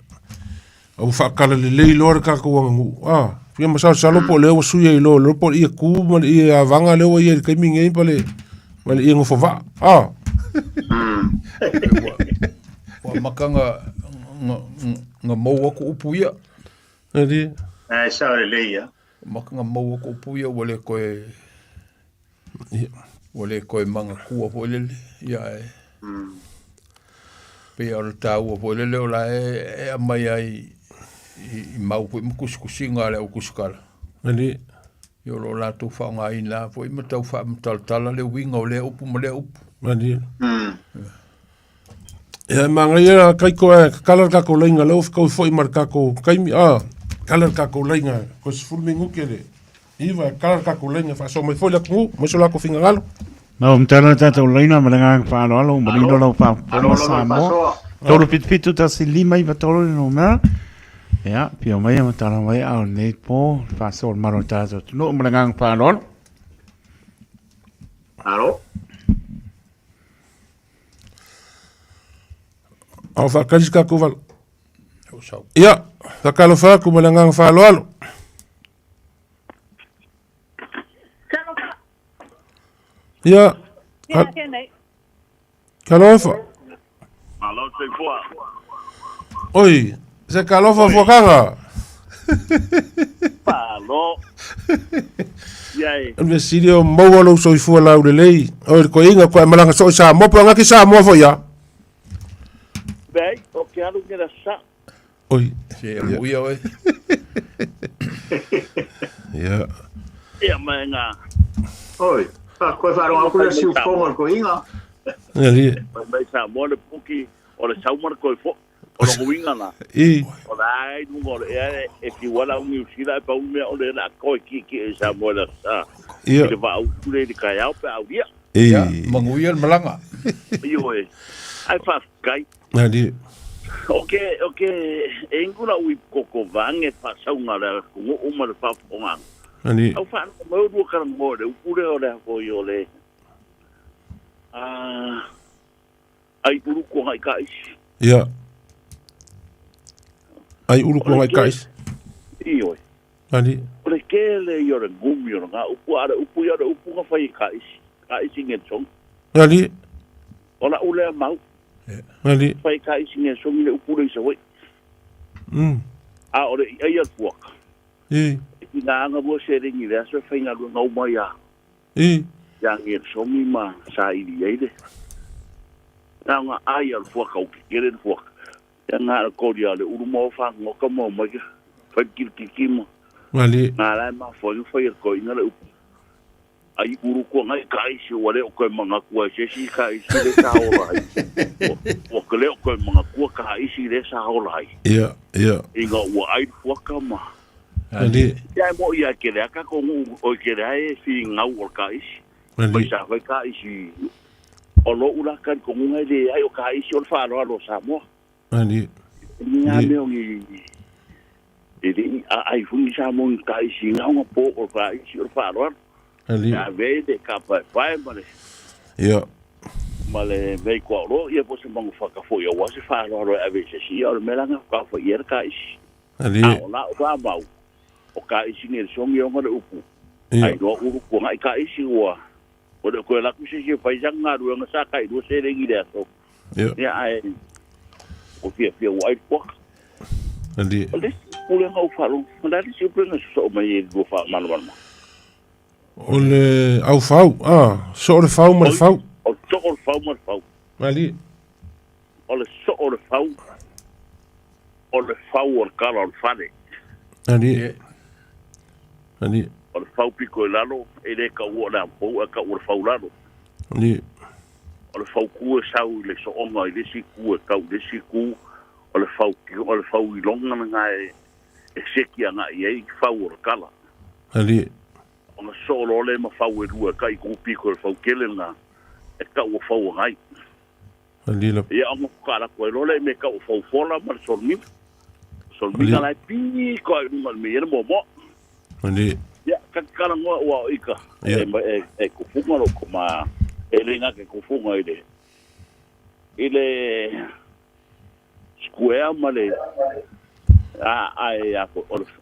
au fakala le lor ka ko ngu pia masalo po le o suye lo po ia ku ma ia vanga le o ia ke minge pale mal ia ngofova wa makanga nga mau aku upuia. Nadi. Sa le ia. Maka nga mau aku upuia wale koe manga kua po lele. Ia e. Pe o tau po lele o la e amai ai i mau po i mkuskusinga le o kuskala. Nadi. Yo lo la tu fa nga ina po i matau fa mtal le winga o le upu mo le upu. Nadi. Ia manga ia kai koe kalar kako lainga lau kau foi mar kako kaimi kalar kako lainga ko se fulmingu kere. Iva kalar kako lainga fa so mai foi la ku mo so la ko finga galo. No, mtala tata ulaina malanga fa lo marino lo pa po samo. Tolo pitu ta si lima iva tolo no ma. Ya, pio mai mtala mai au nei po fa so maro tata no malanga fa lo. Alo. Au fa kalis ka ko val. Ia, ta kalo fa ku malanga fa lo. Ia. Kalofa. Alo, te fua. Oi, se kalofa fokanga. Palo. Yai. Ave sirio mo lo so fu la de lei. O ko inga ko malanga so sa mo pa ngaki sa mo fo ya. Bei, o que alu que era sa. Oi. Se muia oi. Ja. Ia menga. Oi. Koe wharonga kura siu whonga ko inga. Ja, li. Mai sa mo le puki o le saumar koe fo. O le winga na. I. O la ai nungo e ki wala ungi usila e pa ume o le la koe ki e sa mo le sa. Ia. Ile va au kure di kai au pe au ia. Ia, manguia malanga. Io e. Ai fa kai. Ja, li. Oke, e inguna ui koko vange fa saunga le kungo umar fa fonga. Ja, li. Au fa mo du karang mo le ukure o le ko yo le. Ai uru ko ngai kai. Ja. Ai uru ko ngai kais. Io. Ja, li. O le kele yo le gumi yo nga upu ara upu yo upu nga fai kai. Kai singe song. Ja, li. Ola ule mau Ja, li. fai kai singe song le upu le soi. A ore ai al fuak. I. Ina nga bo se ringi le so fai nga lu ngau mai ya. I. Ya ngir somi ma sa ili ide. Nga ai al fuak au kere fuak. Ya nga ko dia le uru mo fa ngo ka mo mai. Fai kikimo. Ja, li. Nga la ma foi ko ina le upu. Ai uru ko ngai kai si wale o ko manga ku se si kai si le sa o lai. O ko le ko manga ku ka ai si le sa o lai. Ja, ja. Inga wa ai fuaka ma. Ja, li. Ya mo ia ke le ka ko o ke le ai si ngau o kai si. Ja, Mai li. sa vai kai si. O lo ula kan ko ngai le ai o kai si o fa lo sa mo. Ja, li. Nga me o ngi. Ai fu sa mo kai si ngau po o kai si o fa lo. Ja, li. Ya vede ka pa male. Ja. Male vei ko ro ia po se mangu faka fo ia wase fa ro ave se si o melanga ka fo ia ka is. Ja, li. O la o mau. O ka is ni so ngi o ngare upu. Ai do u ko ngai ka is wa. O de ko la ku se si fa janga ru nga sa kai do se rengi de so. Ja. Ya ai o fia white box. Ja, li. O de o le ngau fa lo. Na di si prenga so mai do fa manual. O le au fau. So le fau mar fau. O so o fau mar fau. Ja, li. O le so o fau. O le fau o kala o fane. Ja, li. Ja, li. O le fau piko e lalo, e le ka ua na pou, e ka ua le fau lalo. Li. O le fau kua sau i le so onga i le si kua, kau le si ku, o le fau i longa na ngā e seki a ngā i ei fau o le kala. Ja, li. O na so lo le ma fau e rua, ka i ku piko le fau kele ngā, e ka ua fau a ngai. Ja, li. E a mo kara koe lo le me ka ua fau fola ma le solmina. Solmina lai piko ai nunga le me ere mo mo. Ja, li. Ya, kakala ngoa ua o ika. E kufunga lo kuma, e ringa ke kufunga i le. I le square ma le,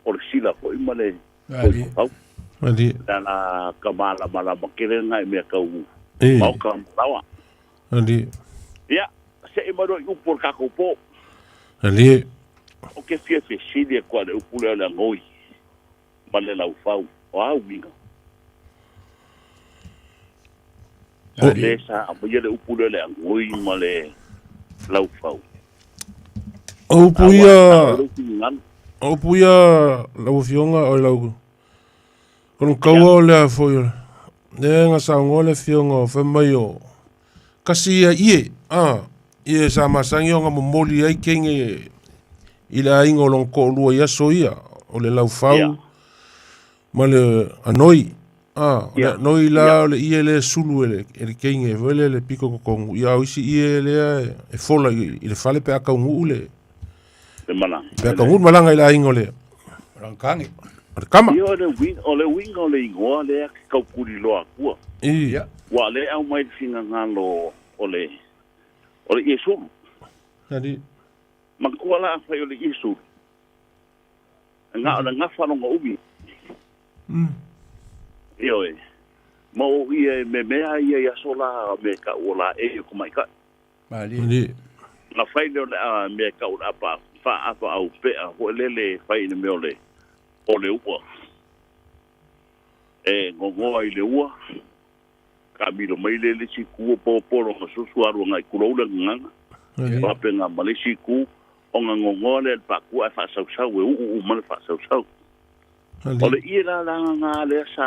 o le sila ko i ma le. Ja, li. Dana kamala malama kere ngai mea kau. E. Mau ka malawa. Ja, li. Ya, se i maro i upor kako po. Ali. O ke fia sili ko le upule le ngoi. Ma le lau fau. O a winga. O le sa a le upule le ngoi ma le lau fau. O puia lau fionga o lau. Kon kaua le foi. Ne nga sa ngole fionga fe mai o. Kasi ie ie sa masangi o nga momoli ai kenge ila ingo long ko lua ia soia o le lau fau ma le anoi noi la le ie le sulu ele kenge vele le piko kokongu ia isi ie le e fola i le fale pe aka ungu le malang pe aka ungu malanga ila ingo le rangkangi kama ia ole wing ole ingoa le kaukuri loa kua ia wa le au mai finga ngalo ole Yesu. Jadi Mangkuala fa ole Yesu. Nga fa no ubi. Yo mo ia me ia sola me ka ola e ko mai ka. Mali. Na fa le me ka ola pa fa afa au pe ho lele fa ina me ole. Ole upo. Ngo ai le ua. Kamilo mai le si ku po no so suaro ngai ku lo nganga pa penga malisi ku o ngongo le pa ku fa sa u mal fa sa ole ira la nga le sa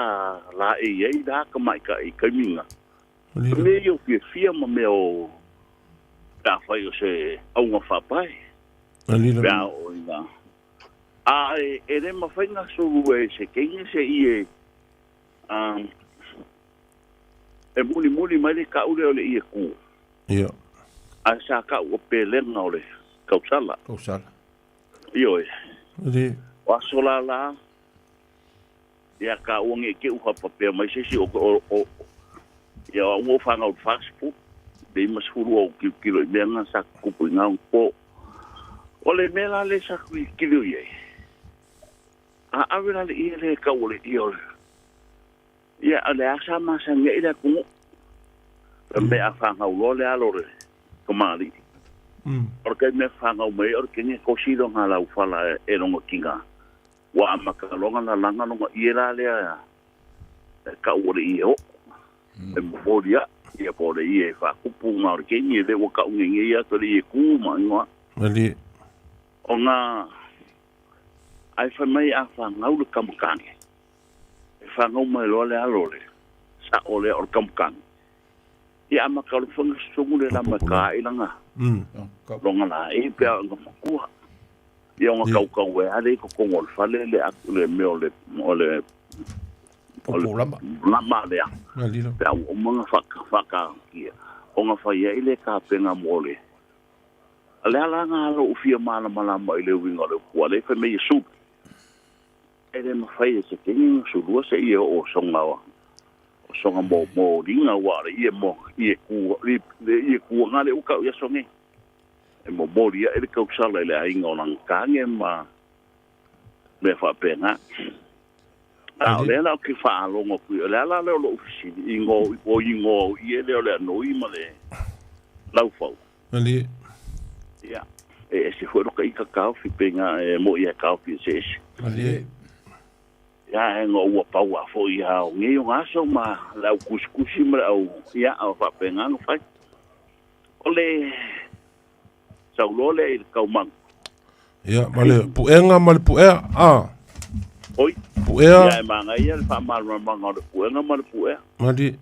la e da ka mai ka i kaminga le yo fia ma me o ta fa yo se au nga fa pai ali ba o ina e ma fa nga so se ke se i e muli mai le ka ule ole ia ku. Ia. A sa ka o pelenga ole kausala. Io e. Ri. Wa sola la. Ia ka o nge ke u papel mai se o ia o fanga o fast food. Be mas furu o kilo menga sa ku pinga un po. Ole mela le sa ku kilo ye. A avela le ile ka ole io. Ia ale asa masa nge ida ku me afanga ulo le alore komali porque me fanga o me or que ni cosido ngala ufala e no kinga wa amaka longa na langa no ira le ka ore io e moria ia pole ie fa kupu ma or que ni de wa ka ngi ia to le ku ma ngwa ali onga ai fa mai afanga u kamkange fanga mo lo le alore sa ole or kamkang ia ma ka fanga sungule la maka ilanga longa la e pe ngakua ia nga ka we ale ko ngol fale le akule me ole la ma le pe o mo faka ia o nga fa ia ile ka penga mole ale ala nga lo ufia mala ile winga le kwale fe me yesu ele ma fai se tinha sulu se ia o songa mo ringa wa ia mo ia ku ngale u ka ia songe e mo moria ele ka usala ele ainga ona kange ma me fa pena le la ki fa longo ku le la lo ufisi ingo ia le no i male lau fau ali ia se foi no kai ka fi penga mo ia ka fi se ali ya ngo wa pa wa fo ya ngi yo aso ma la kuskusi ma au ya au fa penga no fa ole sa lole ka man ya male puenga oi puea ya ma ngai ya fa mal ma ngo puenga mal puea madi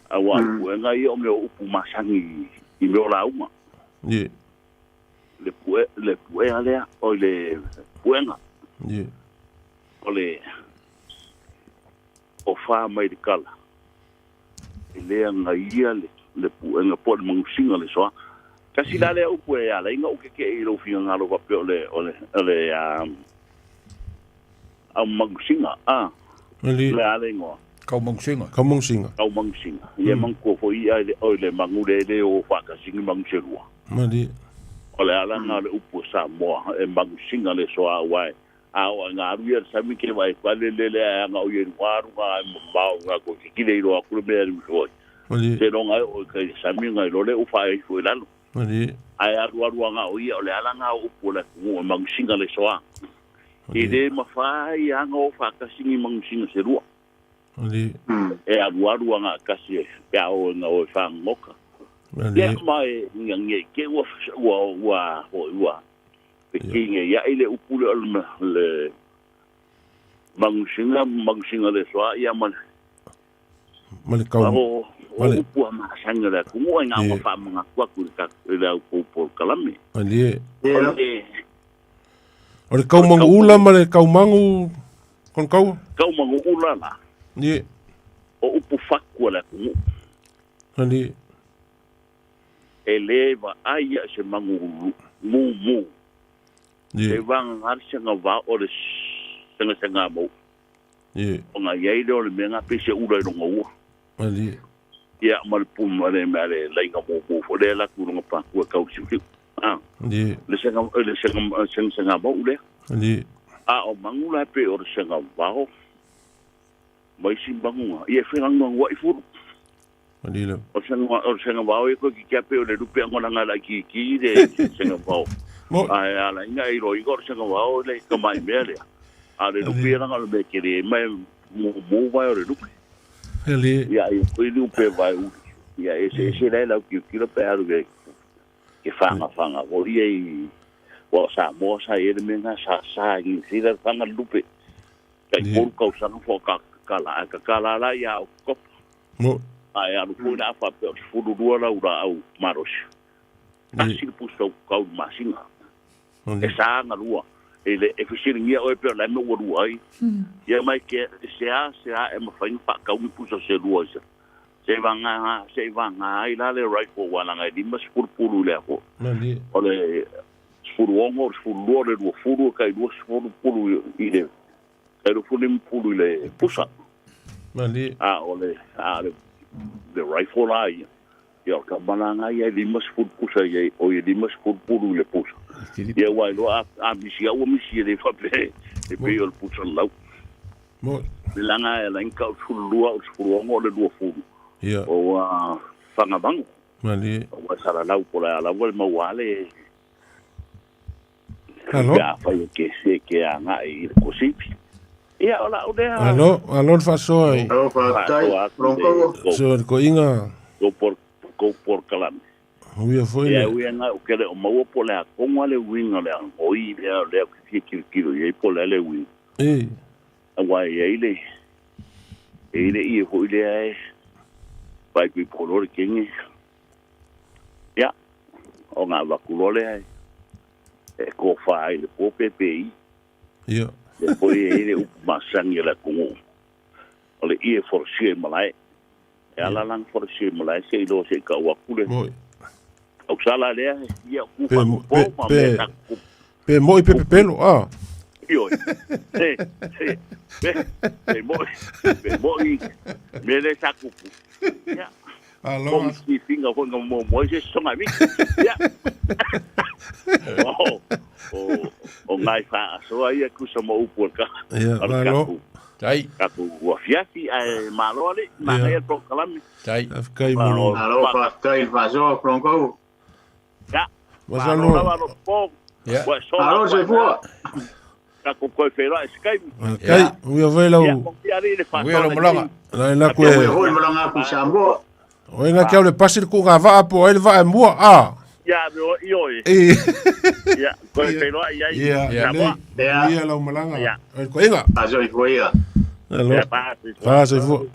awa puenga yo me upu masangi i me la uma ye le puea le o le puenga ye ole o fa mai de kala ele nga ia le puenga po mangusinga le soa kasi la le o puea la inga o ke i lo finga ngalo pa pe ole mangusinga ali le ale ngo kaumongsinga ia mangko fo ia le mangule le o fa kasi mangselua madi ole ala nga le upu sa mo e mangusinga le soa wai awa nga ruia sami ke vai pale le nga o yen waru nga mau nga ko ki le ro akulu me ru so ali se no nga o ke sami nga lo le u fa e fu lalo Ali. Ai aru nga o ia o le ala nga o upu le kungu o mangusinga le soa. I le mawhai anga o whakasingi mangusinga se rua. Ali. E aru nga kasi e pia o nga o e whangoka. Ia mai nge ke ua. Pekinge ia ile upu le mangusinga le soa ia man. Mali kau. O upu ama sanga le kungu e nga o whamanga kuaku le au pou kalame. Ali. O le kaumangu ula ma le kaumangu kon kau? Kaumangu ula la. Ie. O upu whakua le kungu. Ali. E lewa aia se mangu mu. Ie. E wang harisanga wā o le sanga mau. Ie. O ngā iaile o le mea ngā pese ura i ronga ua. Ali. Ia malipum mare mare lainga mo fo le la kurunga pa kua kau siu. Ie. Le sanga mau le. Ali. O mangula pe o le sanga wao. Mai si bangunga. Ia whenanga ngua i furu. Ali le. O sanga wao e ko ki kia pe o le rupe angona ngā la ki le sanga wao. Ai ala inga i roi ko sanga wao le kamai mea lea. A le rupe ranga le me kere mai mo vai o le rupe. Ali. Ia i koe ni upe vai uri. Ia e se lai lau ki ukira pe aru ke whanga. O ia i wa sa mo sa e me nga sa i sira whanga lupe. Kai koru kau sanga fo kala la ia o kop. Mo. Ai aru koe na wha pe o furu rua la ura au maros. Kasi puso kau masinga. E sa anga rua. E fisiri ngia oe pe la me ua ai. Ia mai ke se a e mawhainga pa kau mi puso se rua isa. Se vanga ai la le rifle wala ngai lima spurpuru le ako. Ali. O le spuru ongo, spuru lua le rua furu kai rua spurpuru i le. Kai rua furu le pusa. Ali. O le rifle la ia. Ia ka malanga ia lima spurpusa ia o ia lima spurpuru le pusa. Ia wai loa a misi au misi le whape e pe o le pusa lau. Mo. Langa e la inka o lua o spuru ongo le rua furu. Ia. O whangabangu. Ali. O sara lau po la wale mawale. Alo. Ia whai ke se ke a ngai i le kosipi. Ia o la o dea. Alo whasoi. Alo, whātai, rongo. So ko inga. Ko por kalam. Uia foi. Ia uia nga o kele o maua po le a konga le winga le a oi le ki kiro ia po le winga. Wai ele. Ele i ho ile ai. Pai ki polore kingi. Ya. O nga va kulole ai. E ko fai le po PPI. Ia. E po ele u masangi la kongo. Ole i for sie malai. E ala lang for sie malai se do se ka wa kule. Moi. O sala le ia ku pe moi pe pelo Io. Pe moi. Me le saku. Ya. Alo. Si finga ko mo se songa mi. Ya. O ngai fa so ai ku so mo upu ka. Ya, alo. Tai. Kaku wa fiasi ai malole, ma ai pro kalami. Tai. Afkai mo. Alo, whātai, whaso, rongo. Ya. Masalo. Ya. Alo, se fua. Kaku koe whera Skype. Kai, uia vai lau. Uia lo malanga. Lai la Koe koe. hoi malanga ku Samoa. O inga kia le pasir ku ngā vaa po ele vaa mua Ya, pero ioi. Ya, koe whera iai. Ya, ia lau malanga. Ko inga. Aso i koe ia. Alo. Se fua.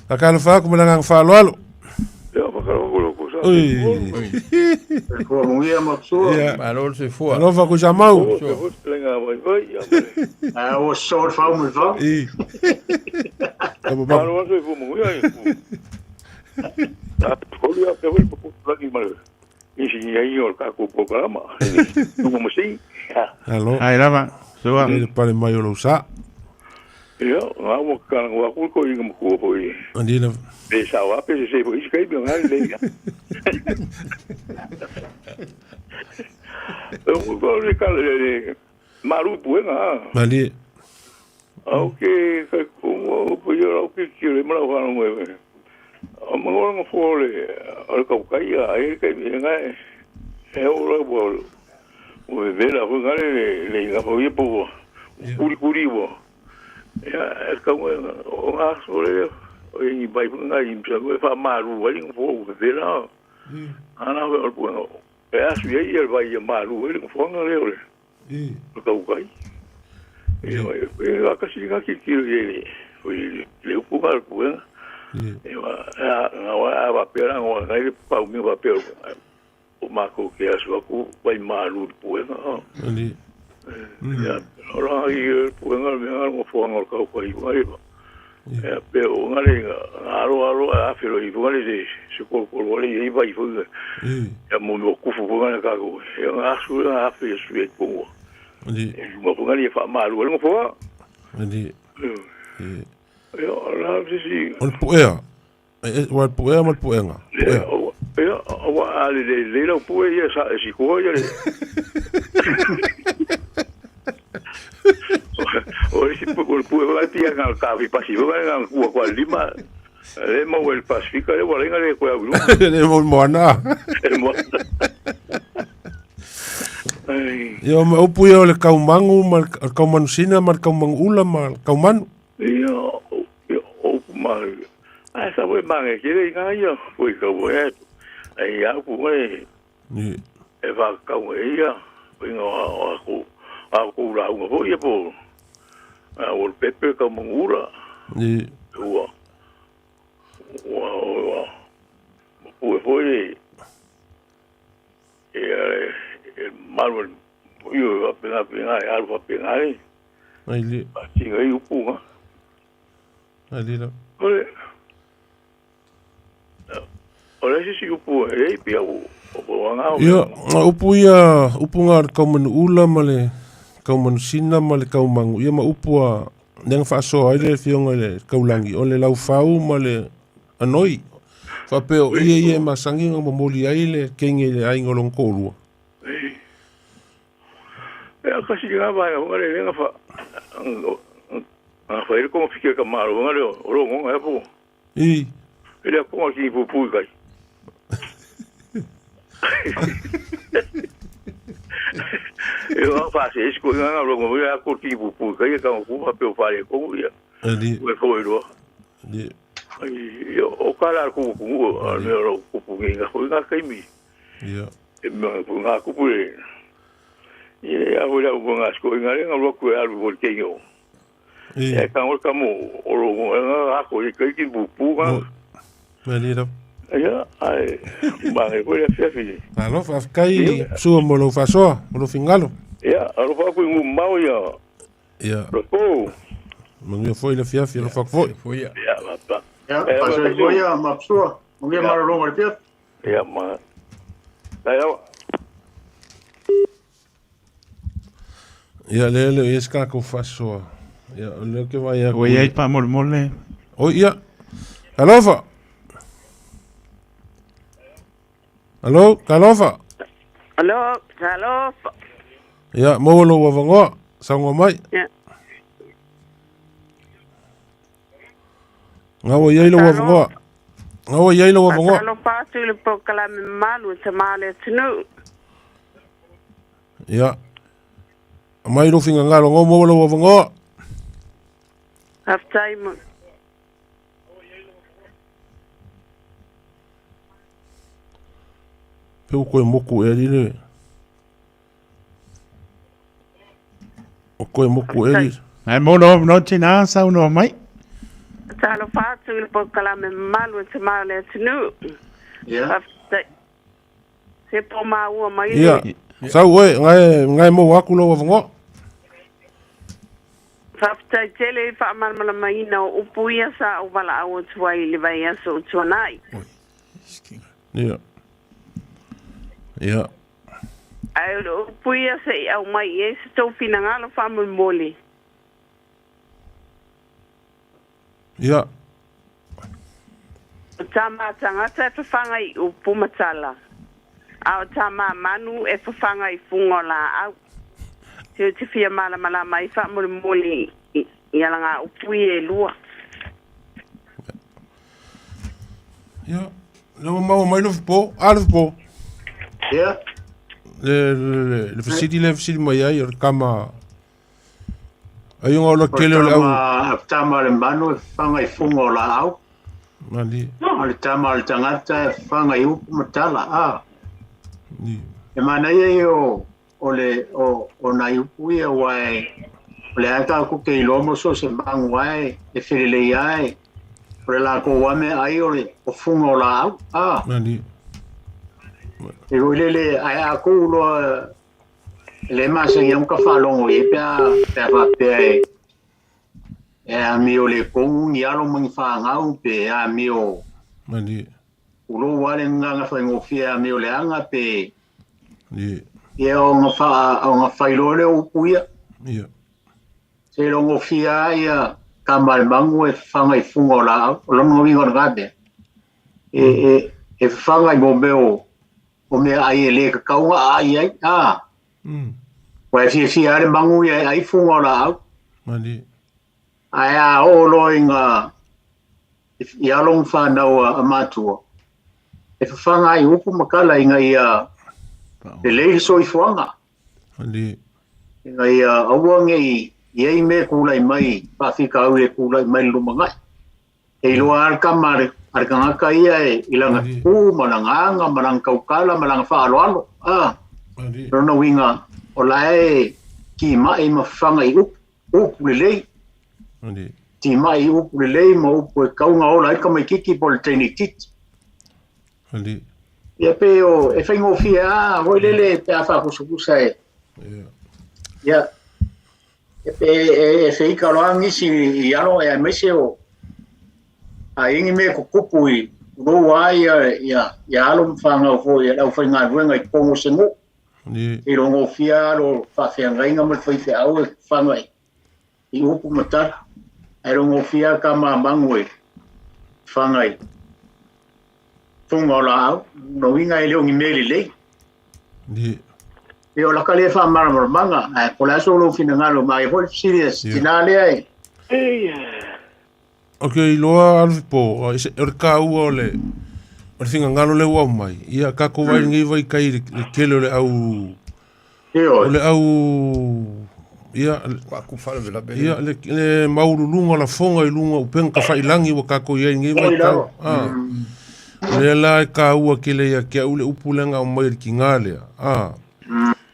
Akalo fa ku malanga fa alo. Ya, makalo kulo kusa. Ui. Koe mungia maksua. Malo se fua. Alo fa ku jamau. O sort vau me vau. Malo se fu mungia. Ta poli a pe po lagi mal. Isi ai o ka ko programa. Tu mo sei. Alo. Ai lava. Soa. Ele pare mai o sa. Ia, nga mo ka nga ko inga mo ko hoi. Andina. Pe sa wa pe se po iskai bi nga le. O ko le ka le maru puenga. Mali. Okay, ka ko po yo o que quiere me la van a mover. Mga fole, al kaukai ai kai ngai. E ora bo. O vela ho ngale le nga po yepo. Kuri bo. Ya ka o nga sole o i bai nga i msa ko fa maru ai ngo vela. Ana o po. E asu ye ia vai maru ai ngo nga le ole. Al kaukai. E ka si nga ki ye. O le u pa po. Nga wa pera nga ngai pa mi wa pera o mako ke asu aku vai malu puenga ali ya ora i puenga me nga fo nga ka ko i vai ya pe o nga le aro a fero i vo le se ko le i vai fo ya mo ku fu nga ka ko ya nga asu a fe su e ko ali mo nga le fa malu nga fo ali ya la si on puea o puea mal puenga ya o ale le lo pue ya sa si ko ya o si pue va tia nga ka vi pasivo nga ku ko lima le mo el pacifica le wala nga le ko abu le mo ana yo me puea le kaumangu mal kaumanusina mal kaumangula mal kaumanu yo mal asa we mange kire nga yo we ko we ai a ku we e va ka we ya we no a ku la u bo ye bo a o pepe ka mangura ni wa o foi e mal yo apenas algo apenas ai li tinha aí o puma ali não ora si upu e pia o nga ia upunga kaumanu ula male kaumanu sina male kaumangu ia ma upua neng fa so ai le fionga le kaulangi o le lau fau male anoi fa peo ia masangi ngo moli ai le kenge le ai ngolong kolua e kasi nga ba ngale nga fa fa ele como fica camaro ngale o lo nga po ele ko ki pu kai eu faço isso com a logo eu a curtir o pu que é com papel fare com ia ali o foi do ali eu o cara com o meu pu que foi na caimi ia meu na pu e agora o nas coisas na logo é algo que eu é como o logo a coisa que pu ali não ya ai ba e foi a fefe alo fa kai su mo lo fa so mo lo fingalo ya alo fa ku un mau ya ko mo foi le fiafi lo fa foi ya pa ya pa so ya ma so mo ge maro lo mal pia ya ma ia le ska ko fa so ia le que vai a Oi, aí pa mole. o ia alofa Alô, Kalofa. Alô, Kalofa. Ya, mau lo wavango, sango mai. Ya. Ngawo yai lo wavango. Ngawo yai lo wavango. Kalofa tu le po kala malu te male tunu. Ya. Mai lo finga ngalo ngo mau lo wavango. Half time. Peu koe moku e rire. O koe moku e rire. Ai mo no tina sa no mai. Talo fatu il po kala me malu te male tunu. ya Se po ma ua mai. Ia. Sau we ngai mo aku lo wavango. Fafta tele fa mal mai na upuia sa o bala au tuai le vai aso tuanai. Ia. Ia. Ai upuia se au mai e se tau fina ngalo fa mo mole. Ia. Tama tangata e whawhangai o Pumatala. Ao tama manu e whawhangai fungola au. Te whia mala mai whamuri moli i alanga upui e lua. ia le mau mai lo po alf po ia le facility mai ai kama ai ngo lo kele au tama le manu fanga I fungo la au mali ale tama le tangata fanga I upu matala ni e mana ia ole o na upu ia wai le aka ku ke lomo so se bang wai e fele ai ole la ko wame ai ole o fungo la au mali e ole ai aku lo le masa yang ka falongo e pe va pe e a mio le kong ni alo mang fa ngau pe a mio mali ulo wale nga fa ngofia mio le anga pe ni e o nga fa ilole o puia ia se lo ngofia ia kamal mangu e fanga I fungo la o lo ngovi ngorgade e fanga I bombeo o me ai le ka kaunga ai wa si ale mangu ia ai fungo la mali ai o loinga ia long fa na a matua e fanga I upu makala inga ia e le so I fuanga mali inga ia awange ia me kulai mai pa fika ule kulai mai lumangai e lo ar kamar ar kanga ia e ilanga ku malanga malang kaukala malang fa alo mali no winga o lai ki mai mafanga I upu le mali ti mai upu le mo upu kaunga o lai ka mai kiki polteni kit mali ia pe o e fengo fia ho lele pe afa kusukusa ia e fei ka loangi si ialo e mese o a ingi me kukupui ro wai ia alo mfanga fo ia au fai ngā ruenga I kongo sengo ni I rongo fia lo whawhiangainga mo whai whi au e whangai I upu matara ai rongo fia ka mā mangu e whangai funga o la au no inga I leo ngi meri lei ni e o laka le whamara manga ko la solo fina ngalo mai hoi serious tina le ai okay loa alf po e ka u ole o finga ngalo le wa mai ia ka ko vai ngi vai kai le kele le au le au ia ku fala vela be ia le maululunga la fonga I lunga upen ka fai langi wa ka ko ia ngi vai ka le la ka u kele ia ke ule upulenga o mai ki ngale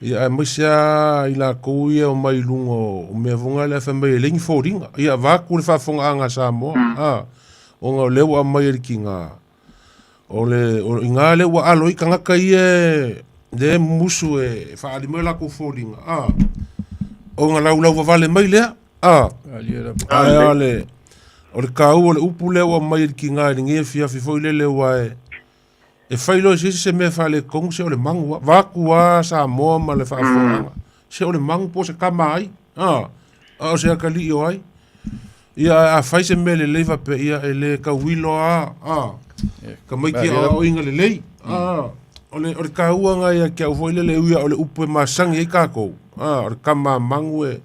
ia misia I la ko ia o mai lunga o me vonga le fa mai le ngi foringa ia va ku le fa fonga anga sa mo o nga le wa mai ki nga o ingale wa alo I kanga kai de musu e fa ali mela ko foringa o nga lau vale mai le ale o le kau o le upu le wa mai ki nga ngi fia fi foi le wa e fai lo se me fa le kong se o le mangu va ku sa mo ma le fa fonga se o le mangu po se kamai o se ka li o ai ia a fai se me le leva pe ia ele ka wilo ka mai ki o inga le lei o le ka uanga ia ki o foi le uia o le upu masangi I ka ko o le kama mangu e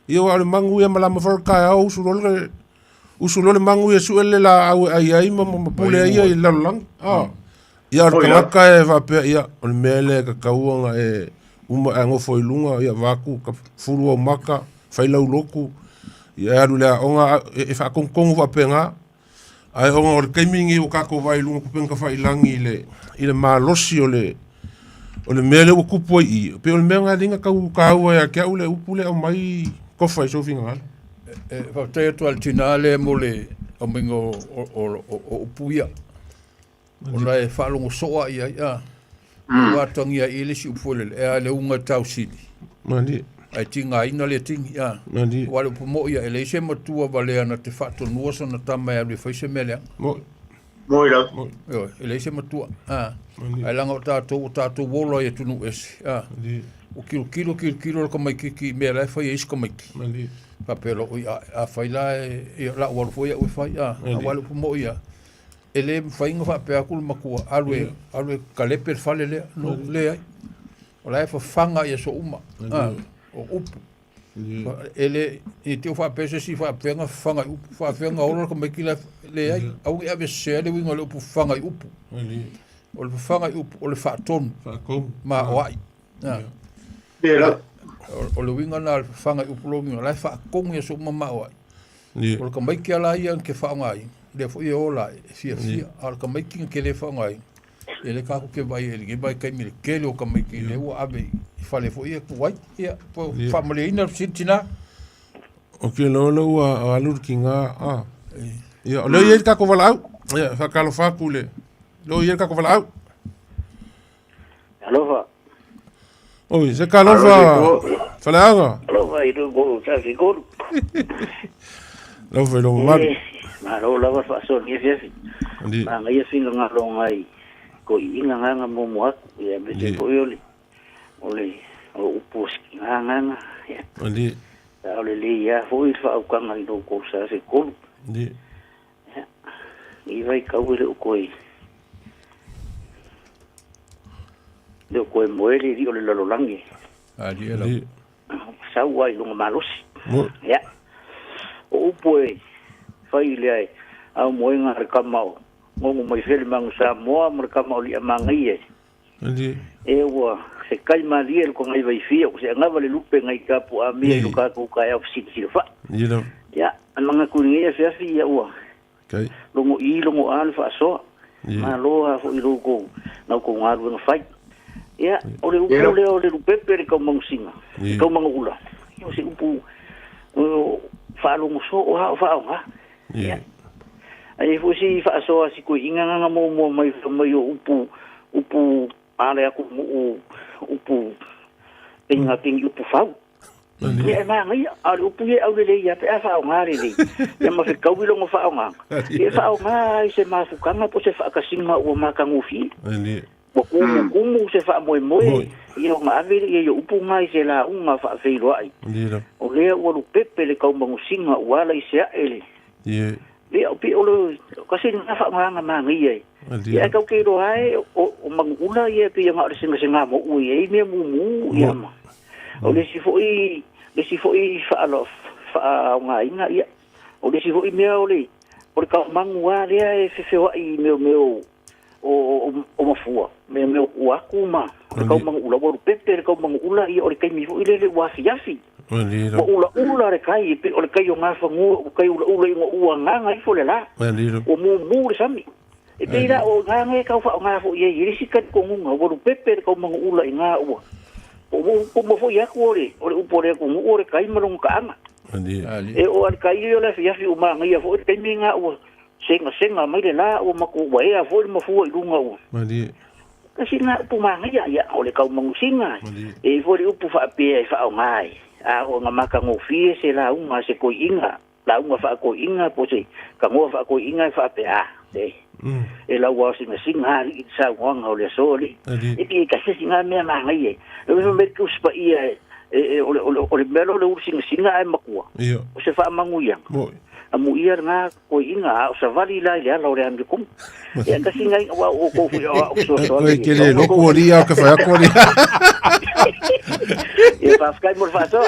ia o le mangu ia malama for ka au usulo le mangu ia su ele la au ai ma pule ia I lalang ia o ka e va pe ia o le mele ka uanga e uma ngo foi lunga ia vaku ka furu o maka fai lau loku ia alu le onga e fa kongkong va penga ai onga o kaimingi o ka ko vai lunga penga fai langi ile malosi o le mele o kupo I pe o le menga linga ka ia ke ule upule o mai ko fai so finga fa te to altinale mole o mingo o puia ona e fa longo soa ia wa tongia ile si upole e le unga tausili mandi ai tinga ina le tingi mandi wa le pomo ia ele se matua vale ana te fato nuoso na tama ia le foi se mele moira yo ele se matua ai langa tato wolo ia tunu ese o kilo ko mai ki me la foi is ko mai mandi papelo a fai la e la wa foi o fai wa le pomo ia ele fai nga fa pe akul makua alwe kaleper fale le no le ai ola fa fanga ia so uma o upu ele e te fa pese si fa penga ora ko me kila le ai au ia be se le winga le upu fanga upu o le fanga upu o le fa ton ma wai o le winga na fanga upu lo winga la fa kong ia so ma wai o le ko me kila ia ke fa ngai le fo ia ola fia al ko me kin ke le fa ngai ele ka ko ke vai ele ke vai kai mi ke lo ka me ki le wa abe fale fo ia ku wai ia po family ina sitina o ke lo a lur kinga ia lo ia ka ko vala ia fa ka lo fa kule lo ia ka ko vala alofa oi se ka lo fa fala alofa i do go sa si go lo fa lo mal ma lo la fa so ni fi ndi ma ngai singa nga lo ngai ko inga nga mo mo ia be te ko yoli ole o upos nga ya ndi ole le ya foi fa o kanga i do ko sa se ko ndi i vai ka ule o koi le ko moeli di ole lo langi di la sa wai lo malosi ya o upoi fai le ai au moenga ka mau ngongo mai fele mang sa moa mereka mau li amangai ndi wa se kai mali el ko ngai vai fia o se ngava le lupe ngai ka pu a mi lu ka ku ka ya ofisi fa ya amanga ku ni e fia wa kai longo alfa so ma lo ha fo i lo ko na ko ngaru na fai ya ole lupe pe ko mang singa ko mang ula yo se upu fa lo so o ha fa ha ya ai fusi fa so si ko inga nga mo mai upu ale aku upu pinga upu fa ya ma ngai ale upu ye au le ya fa ngari le ya ma fe kau lo fa nga e fa nga se ma fu kanga po se fa ka singa o ma ka ngufi ndi mo kumu se fa mo yo ma ave ye yo upu ngai se la unga fa fe lo ai ndi o le o lu pepe le kau mangu singa wala i se ele ye le o pi o lo kasi na fa nga ma ngi ye ya ka ke ro ai o mangula ye pi nga ri singa mo u ye me mu ya ma o le si fo i fa alo fa nga inga ya o le si fo i me o le ka mangua le e fe wa i me o mafua me o akuma ka mangula bo pepe ka mangula i o le kai mi fo i le wa fiafi o ula re kai pe o le kai o nga fa ngu kai ula ngo nga i fo le la o mu le sami e pe ira o nga ka fa nga fo ye iri sikat ko ngu bo pepe ka mangu ula nga o mo fo ya ko le o le upore ko ngu o le kai malong ka nga e o al kai yo le fiafi o ma nga fo kai mi nga o senga mai le la o maku wa e fo mo fu i lunga o kasi na upu ma nga ya o le ka mangu singa e fo le upu fa pe fa o ngai a o nga maka ngo fie se la unga se ko inga la unga fa ko inga po se ka ngo fa ko inga fa pe a e la wa singa ri sa wanga o le soli e pi ka se singa me ma ngai e o me ku spa ia o le melo le singa ai makua o se fa mangu yang amu ia nga ko inga o sa vali la ia la ore ambi kum e ka singa wa o ko fu o so ke le lo ko ria ka fa ko ria e pa skai mo fa so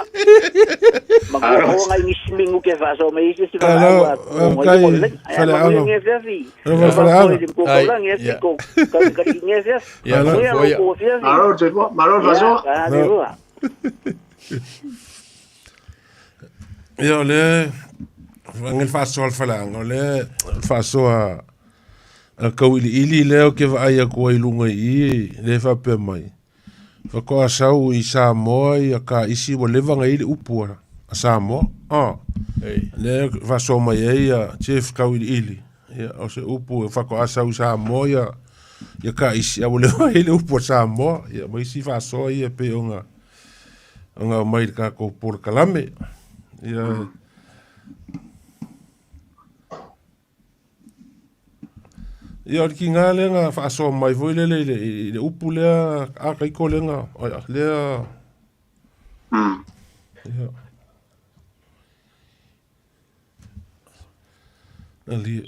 ma ko nga ni smingu ke fa so me isi si va agua kai fala ano fala ano ko la nge si ko ka nge se ya malo te ko malo fa so yo le ngel fa so fala ngo le fa so a ko ili le ke va ia ko i lunga i le fa pe mai fa ko asau i Samoa i ka isi wo levanga i le upua a Samoa le fa so mai ia chef ka ili ia o se upu fa ko asau i Samoa ia ka isi wo levanga i le upua Samoa ia mai si fa so ia pe onga mai ka ko por kalame ia ia ki nga le nga fa so mai voi le upu le a kai ko le nga le ia ali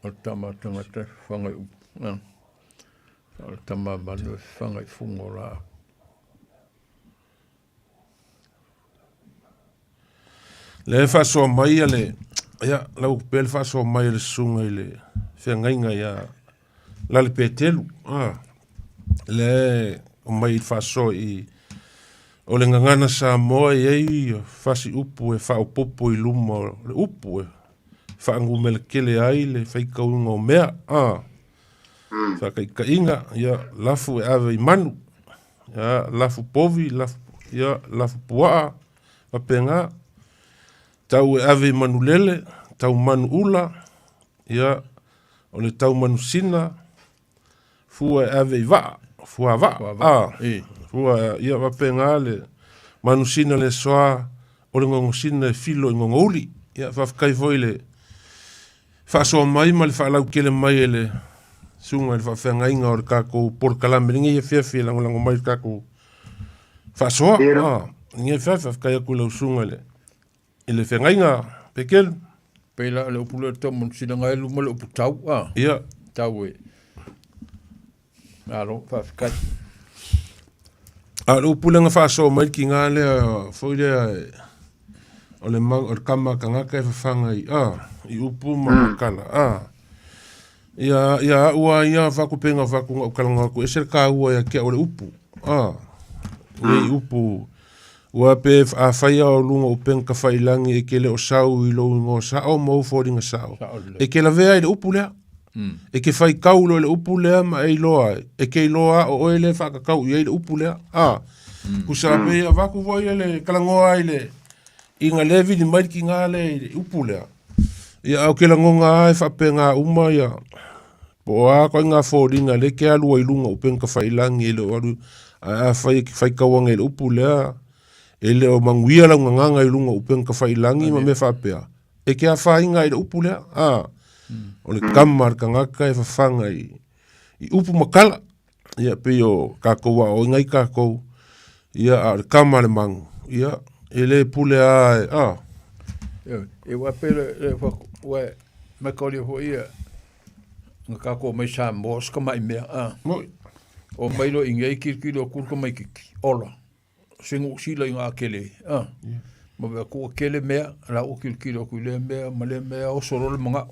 o tama te whangai upu o tama manu whangai fungo la Le fa so mai le ya lau pel fa so mai le sunga le fe ngainga ya la le petelu le o mai fa so I o le ngangana sa mo e fa si upu e fa o popo I lumo le upu e fa ngumele kele ai le fa ka ungo mea fa ka inga ya lafu e ave manu ya lafu povi lafu ya lafu pua pa penga tau e ave manulele, tau manu ula, ia, o le tau manu sina, fua e ave va, fua va, fua ia wapenga le, manu sina le soa, o le ngongo sina e filo I ngongo uli, ia whafkai foi le, whaasoa mai ma le whaalau kele mai e le, sunga le whawhenga inga o le kako por kalame, ringi e whiawhi lango mai le kako, whaasoa, ringi e whiawhi whafkai aku lau sunga le, ele fengainga pekel pela le upu le tomo sina ngai lu mo le upu tau ia tau e alo fa fikai alo upu le nga so mai ki nga le foi le o le mang o kama kanga ka fanga I upu ma kala ia ua ia fa ku penga fa ku kalanga ku esel ka ua ia ke o le upu le upu ua pe a faia o lunga o penka failangi e kele o sau I lo ngo sao mo fodinga sao e ke la vea I le upu lea e ke fai kaulo le upu lea ma e loa e ke loa o ele fa ka kau I le upu lea ku sa pe a vaku voi le kalangoa I le inga levi ni mai ki nga le upu lea ia au ke la ngonga ai fa penga uma ia po a ko nga fodinga le ke alu I lunga o penka failangi le waru a fai kawanga le upu lea ele o manguia la nganga I lunga upeng ka failangi ma me fapea e ke a fainga I upu lea o le kamar ka ngaka e fafanga I upu makala ia pe o kakoa o ngai kako ia a kamar mangu ia ele pule e wa pe le wa me ko le ho ia ngaka mai sa mos ka mai me o mai lo ingai kirkilo kurko mai kiki ola singu sila inga kele ma be ko kele mea la o kilo ku le mea ma le mea o soro le manga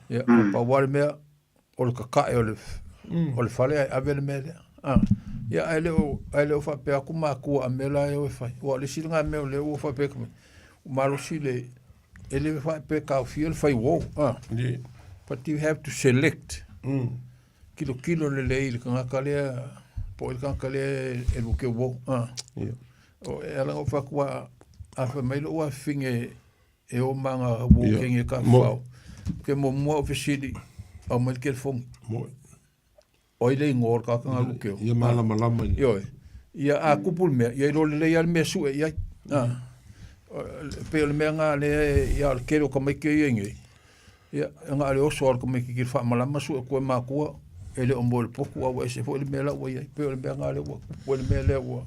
ya pa wal mea o le kaka o le fale ave le mea ya ele o fa pe aku ma ku a mela e o fa o le sila me o le o fa pe ma lo sile ele fa pe ka fiel fa wo but you have to select kilo le ka kale po il kan kale e lu ke wo o ela o fa kwa a fa mai lo a finge e o manga wo king e ka fa ke mo ofisili o mal ke fong o ile ngor ka kan lu ke ia malama yo ia a kupul me ia lo le ia me su ia pe le me nga le ia ke lo ka mai ke ngi ia nga le o so ko me ki fa malama su ko ma ko ele o mol poku wa se fo le mela wa ia pe le benga le wa le mele wa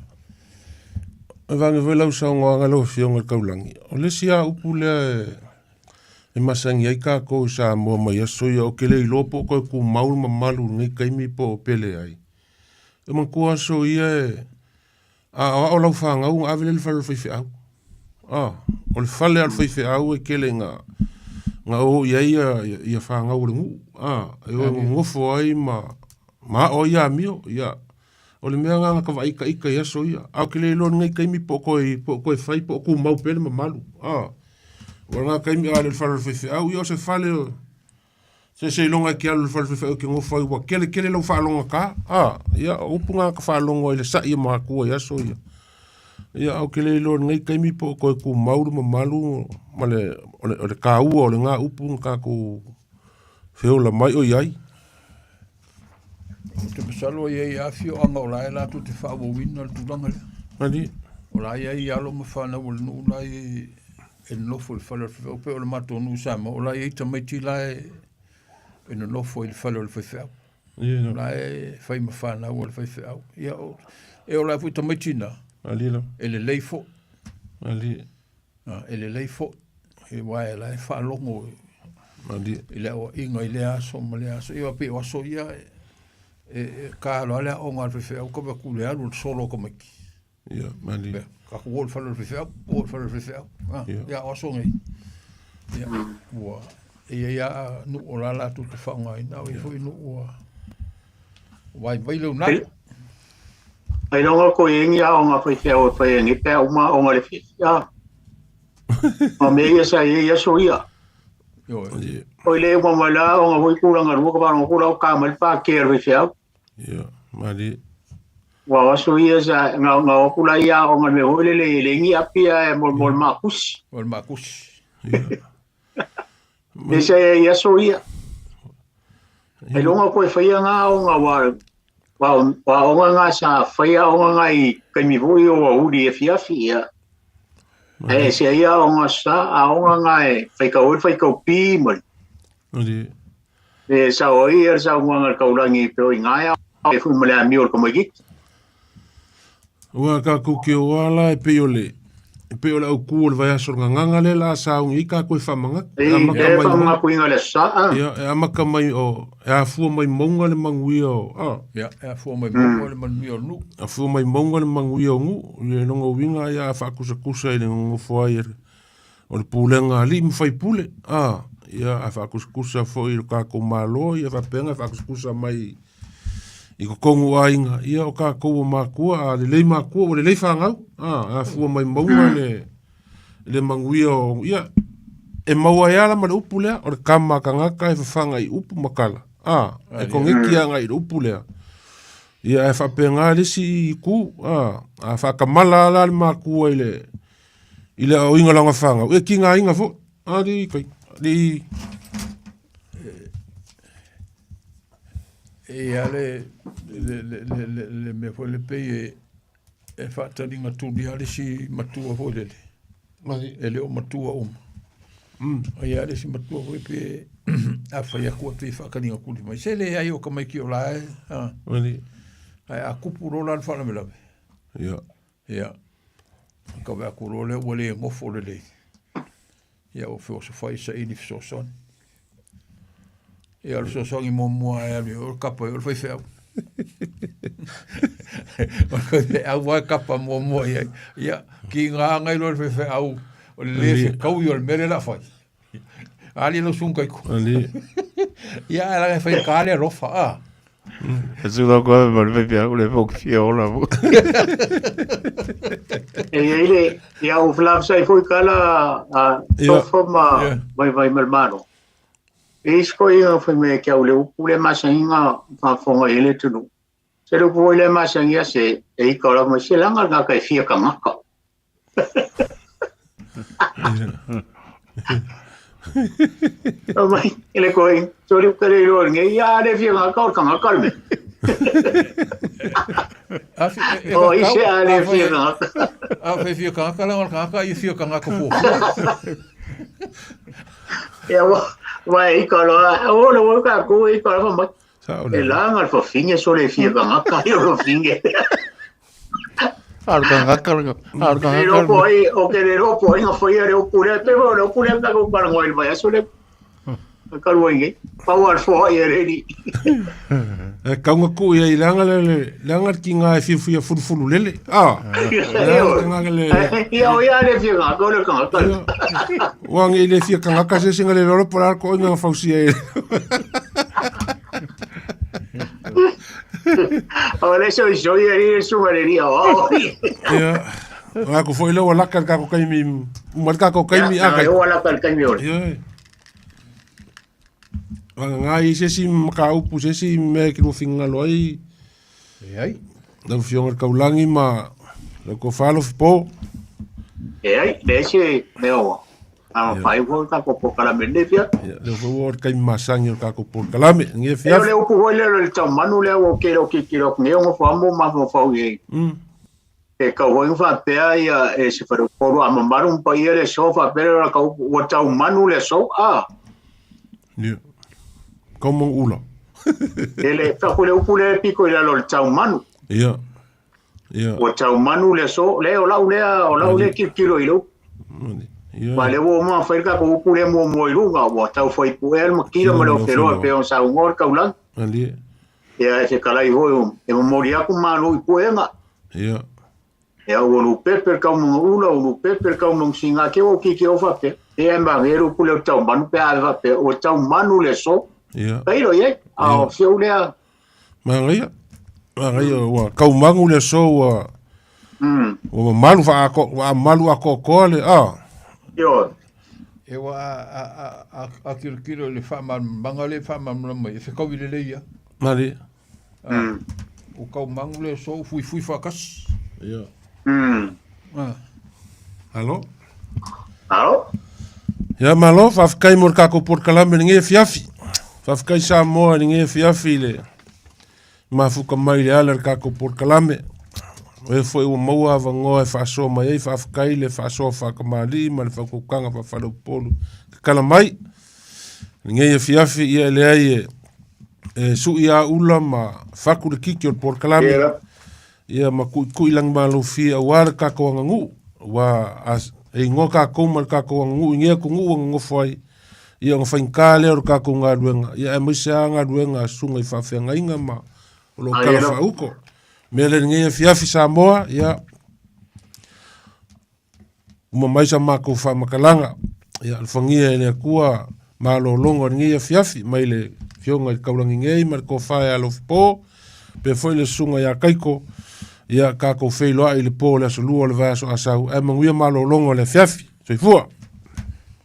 vanga vela so nga lo fiong ka ulangi o le sia upule e masangi ai ka ko sa mo mai so yo ke le lopo ko ku maul ma malu ni kai mi po pele ai e man ko so ia o lo fanga un avele le fal fi au o le fale al fi au e ke le nga o ia fanga o ngu e o ngofo ai ma o ia mio ia o le mea nga ka vai ka ika ia so ia au ke le lo ngai kai mi po ko fai po ku mau pele ma malu o nga kai mi ale fal fi au ia se fale se longa ki ale fal fi ke ngofo ai wa ke le lo fa longa ka ia o punga ka fa longa ile sa ia ma ku ia so ia au ke le lo ngai kai mi po ko ku mau ma malu ma le ka o le nga upu ka ku feo la mai o iai te pasalo ia afio anga o la tu te fa wo win tu langa ali o la ia lo ma fa na wo no la e no fo fa le o pe o le mato no sa o la ia te mai ti la e no fo il fa le fa la e fa ma fa na wo le fa ia o la fu te mai ti na ali lo ele leifo ali ele leifo e wai la fa longo ali ile o ingo ile aso male aso ia pe o so ia e ka lo ale o ngal fe o ko ba ku le alu solo ko meki Ia, mali. Ka ko ol falo fefeu, ol falo fefeu. Ia o so ngai. Ia, ua. Ia nu ola la tu te whaunga ina, i hui nu ua. Wai leu nai. Ai longa ko ingi a onga fefeu o whai ngi pēr uma onga le fefeu. O me ia sa ia so ia. Oi le mo mala o ngoi kuranga ru ko ba no kula ka mal pa ke ri fia. Ya, mali. Wa so ia sa nga kula ia o ngame o le ngi apia e mol makus. Mol makus. Me sa ia so ia. E longa ko fa ia nga o nga wa o nga sa fa ia o nga I ka mi voi o uri e fia. E se ia o nga sa a o nga e fai ka pi mal. E sa o ia sa o nga kaurangi pero inga e fu mala mi o como git. Ua ka kuki o ala e peole. E peole au kuol vai aso nganga le la sa un ika ko famanga. E famanga ko inga le sa. Ia e amaka mai o e a fu mai monga le mangui o. Ia e a fu mai monga le mangui o nu. A fu mai monga le mangui o ngu. Le nongo winga ia fa kusa ile ngo foi. O le pulenga ali mi fai pule. Ia a fa kusa foi ka ko malo ia fa penga fa kusa mai I ko kongu ainga ia o ka ko makua le lei makua o le lei fangau a fu mai maunga le manguia o ia e maua ia la ma upu lea o le kama kangaka e fanga I upu makala e kongeki anga I upu lea ia e fa penga le si ku a fa kamala la le makua ile o inga langa fanga e kinga inga fo di kai di e ale le me foi le pe e fatta di maturi ale si matua volele ele o matua e ale si matua foi pe a foi a ko pe fa ka ninga kuli mai sele ai o ka mai ki o la ai a kupuro la fa na me la ia ka va ku le wole mo fo le ia o fo so fai sa ini so son e al so songi mo e o kapa o foi feo o foi a wa kapa mo ia ki nga ngai lo foi feo o le se kau yo mere la foi ali lo sun kai ko ali ia la foi kale rofa Eso lo que me volví a le foccio la. Ele ia o Flav sai foi kala a forma vai malmano. Isko ia foi me que o le pule masinga fa fonga ele tudo. Se lo pule masinga se e kala mo se langa ga kai fia kangaka. Mai ele coi sori kare ro nge ya le fia ngaka kangaka me. Oh, ise ale fia ngaka. A fia kangaka la ngaka I fia kangaka po. Ya vai kala o lo ka ko I kala ma. E langa fo finge sole fia kangaka yo lo finge. Pero poi o che le ro poi no foi ero pure te lo pure da con par ngoil vai sole kalwa ngi power fo ere ni e kaunga ku ia I langa kinga e fia fulu lele ia le fia ga ko le ka wangi le fia kanga ka se singa le loro por arco nga fausia Ahora eso yo iría su galería. Ya. Ko foi lo la ka ko kaimi, marka ko kaimi aga. Yo la ka kaimi ora. Nga I se si ka upu se si me ki no finga lo ai. Ai. Da fiong ka ulangi ma lo ko falo po. Ai, dese meo. Fai vo ka ko kala mende fia. Le vo ka masangi ka ko por kala me nge fia. Le ko le ta manu le o ke ro ki ro nge o famo ma fo fo ye. E ka vo fa pe ia e se faro por a mamar un pa ile sofa pero ka o ta manu le so Ni. Como ulo. Ele fa ko le o le pico ile lo ta manu. Ia. O ta manu le so le o la le ki ro ilo. Vale, vou uma feira com o pure mo luga, o tau foi puel, ma kira ma lo pero pe on sa ngor ka ulan. Ali. Ya se kala I ho, e mo moria ku ma no I puenga. Ya. E au onu pepe kau mga ula, onu pepe kau mga singa ke o ki ke o fape. E mangeru pule o tau manu pe ave fape, o tau manu le so. Pairo ye, au fiu lea. Mangia, wa kau mangu le so wa. O malu malu ako kole, Yo. E wa a kirkiro le wha manga le wha mamrama, e whekau i le leia. Mari. O kau mangu le so fui whakas. Ia. Halo? Ia malo, whawhikai mor kako por kalame ni nge fiafi. Whawhikai sa moa ni nge fiafi le. Mafuka mai le ala kako por kalame. E foi o maua avangoa e whaasoa mai ei whawhikai le whaasoa whakamali ma le whakukanga whawhalo polu. Kala mai. Ni nge fiafi ia le ai e sui a ula ma whakure kiki o por kalame. Ia ma kui lang malo fia wara kako anga ngu. Wa e ngō kako ma kako anga ngu. Ingia ko ngu anga ngofai. Ia ngā whainkale o kako ngā ruenga. Ia e maise a ngā ruenga sunga i whawhianga inga ma. Olo kala whauko. Mea le ngia fiafi sa moa. Ia. Uma maisa mako whamakalanga. Ia alfangia e lea kua malo longa ngia fiafi. Mai le fionga i kaurangi ngei ma ko whae alof po. Pe foi le sunga ia kaiko. Ia kako wheiloa i le po le asolua le vaso asau. E manguia malo longa le fiafi. Soi fua.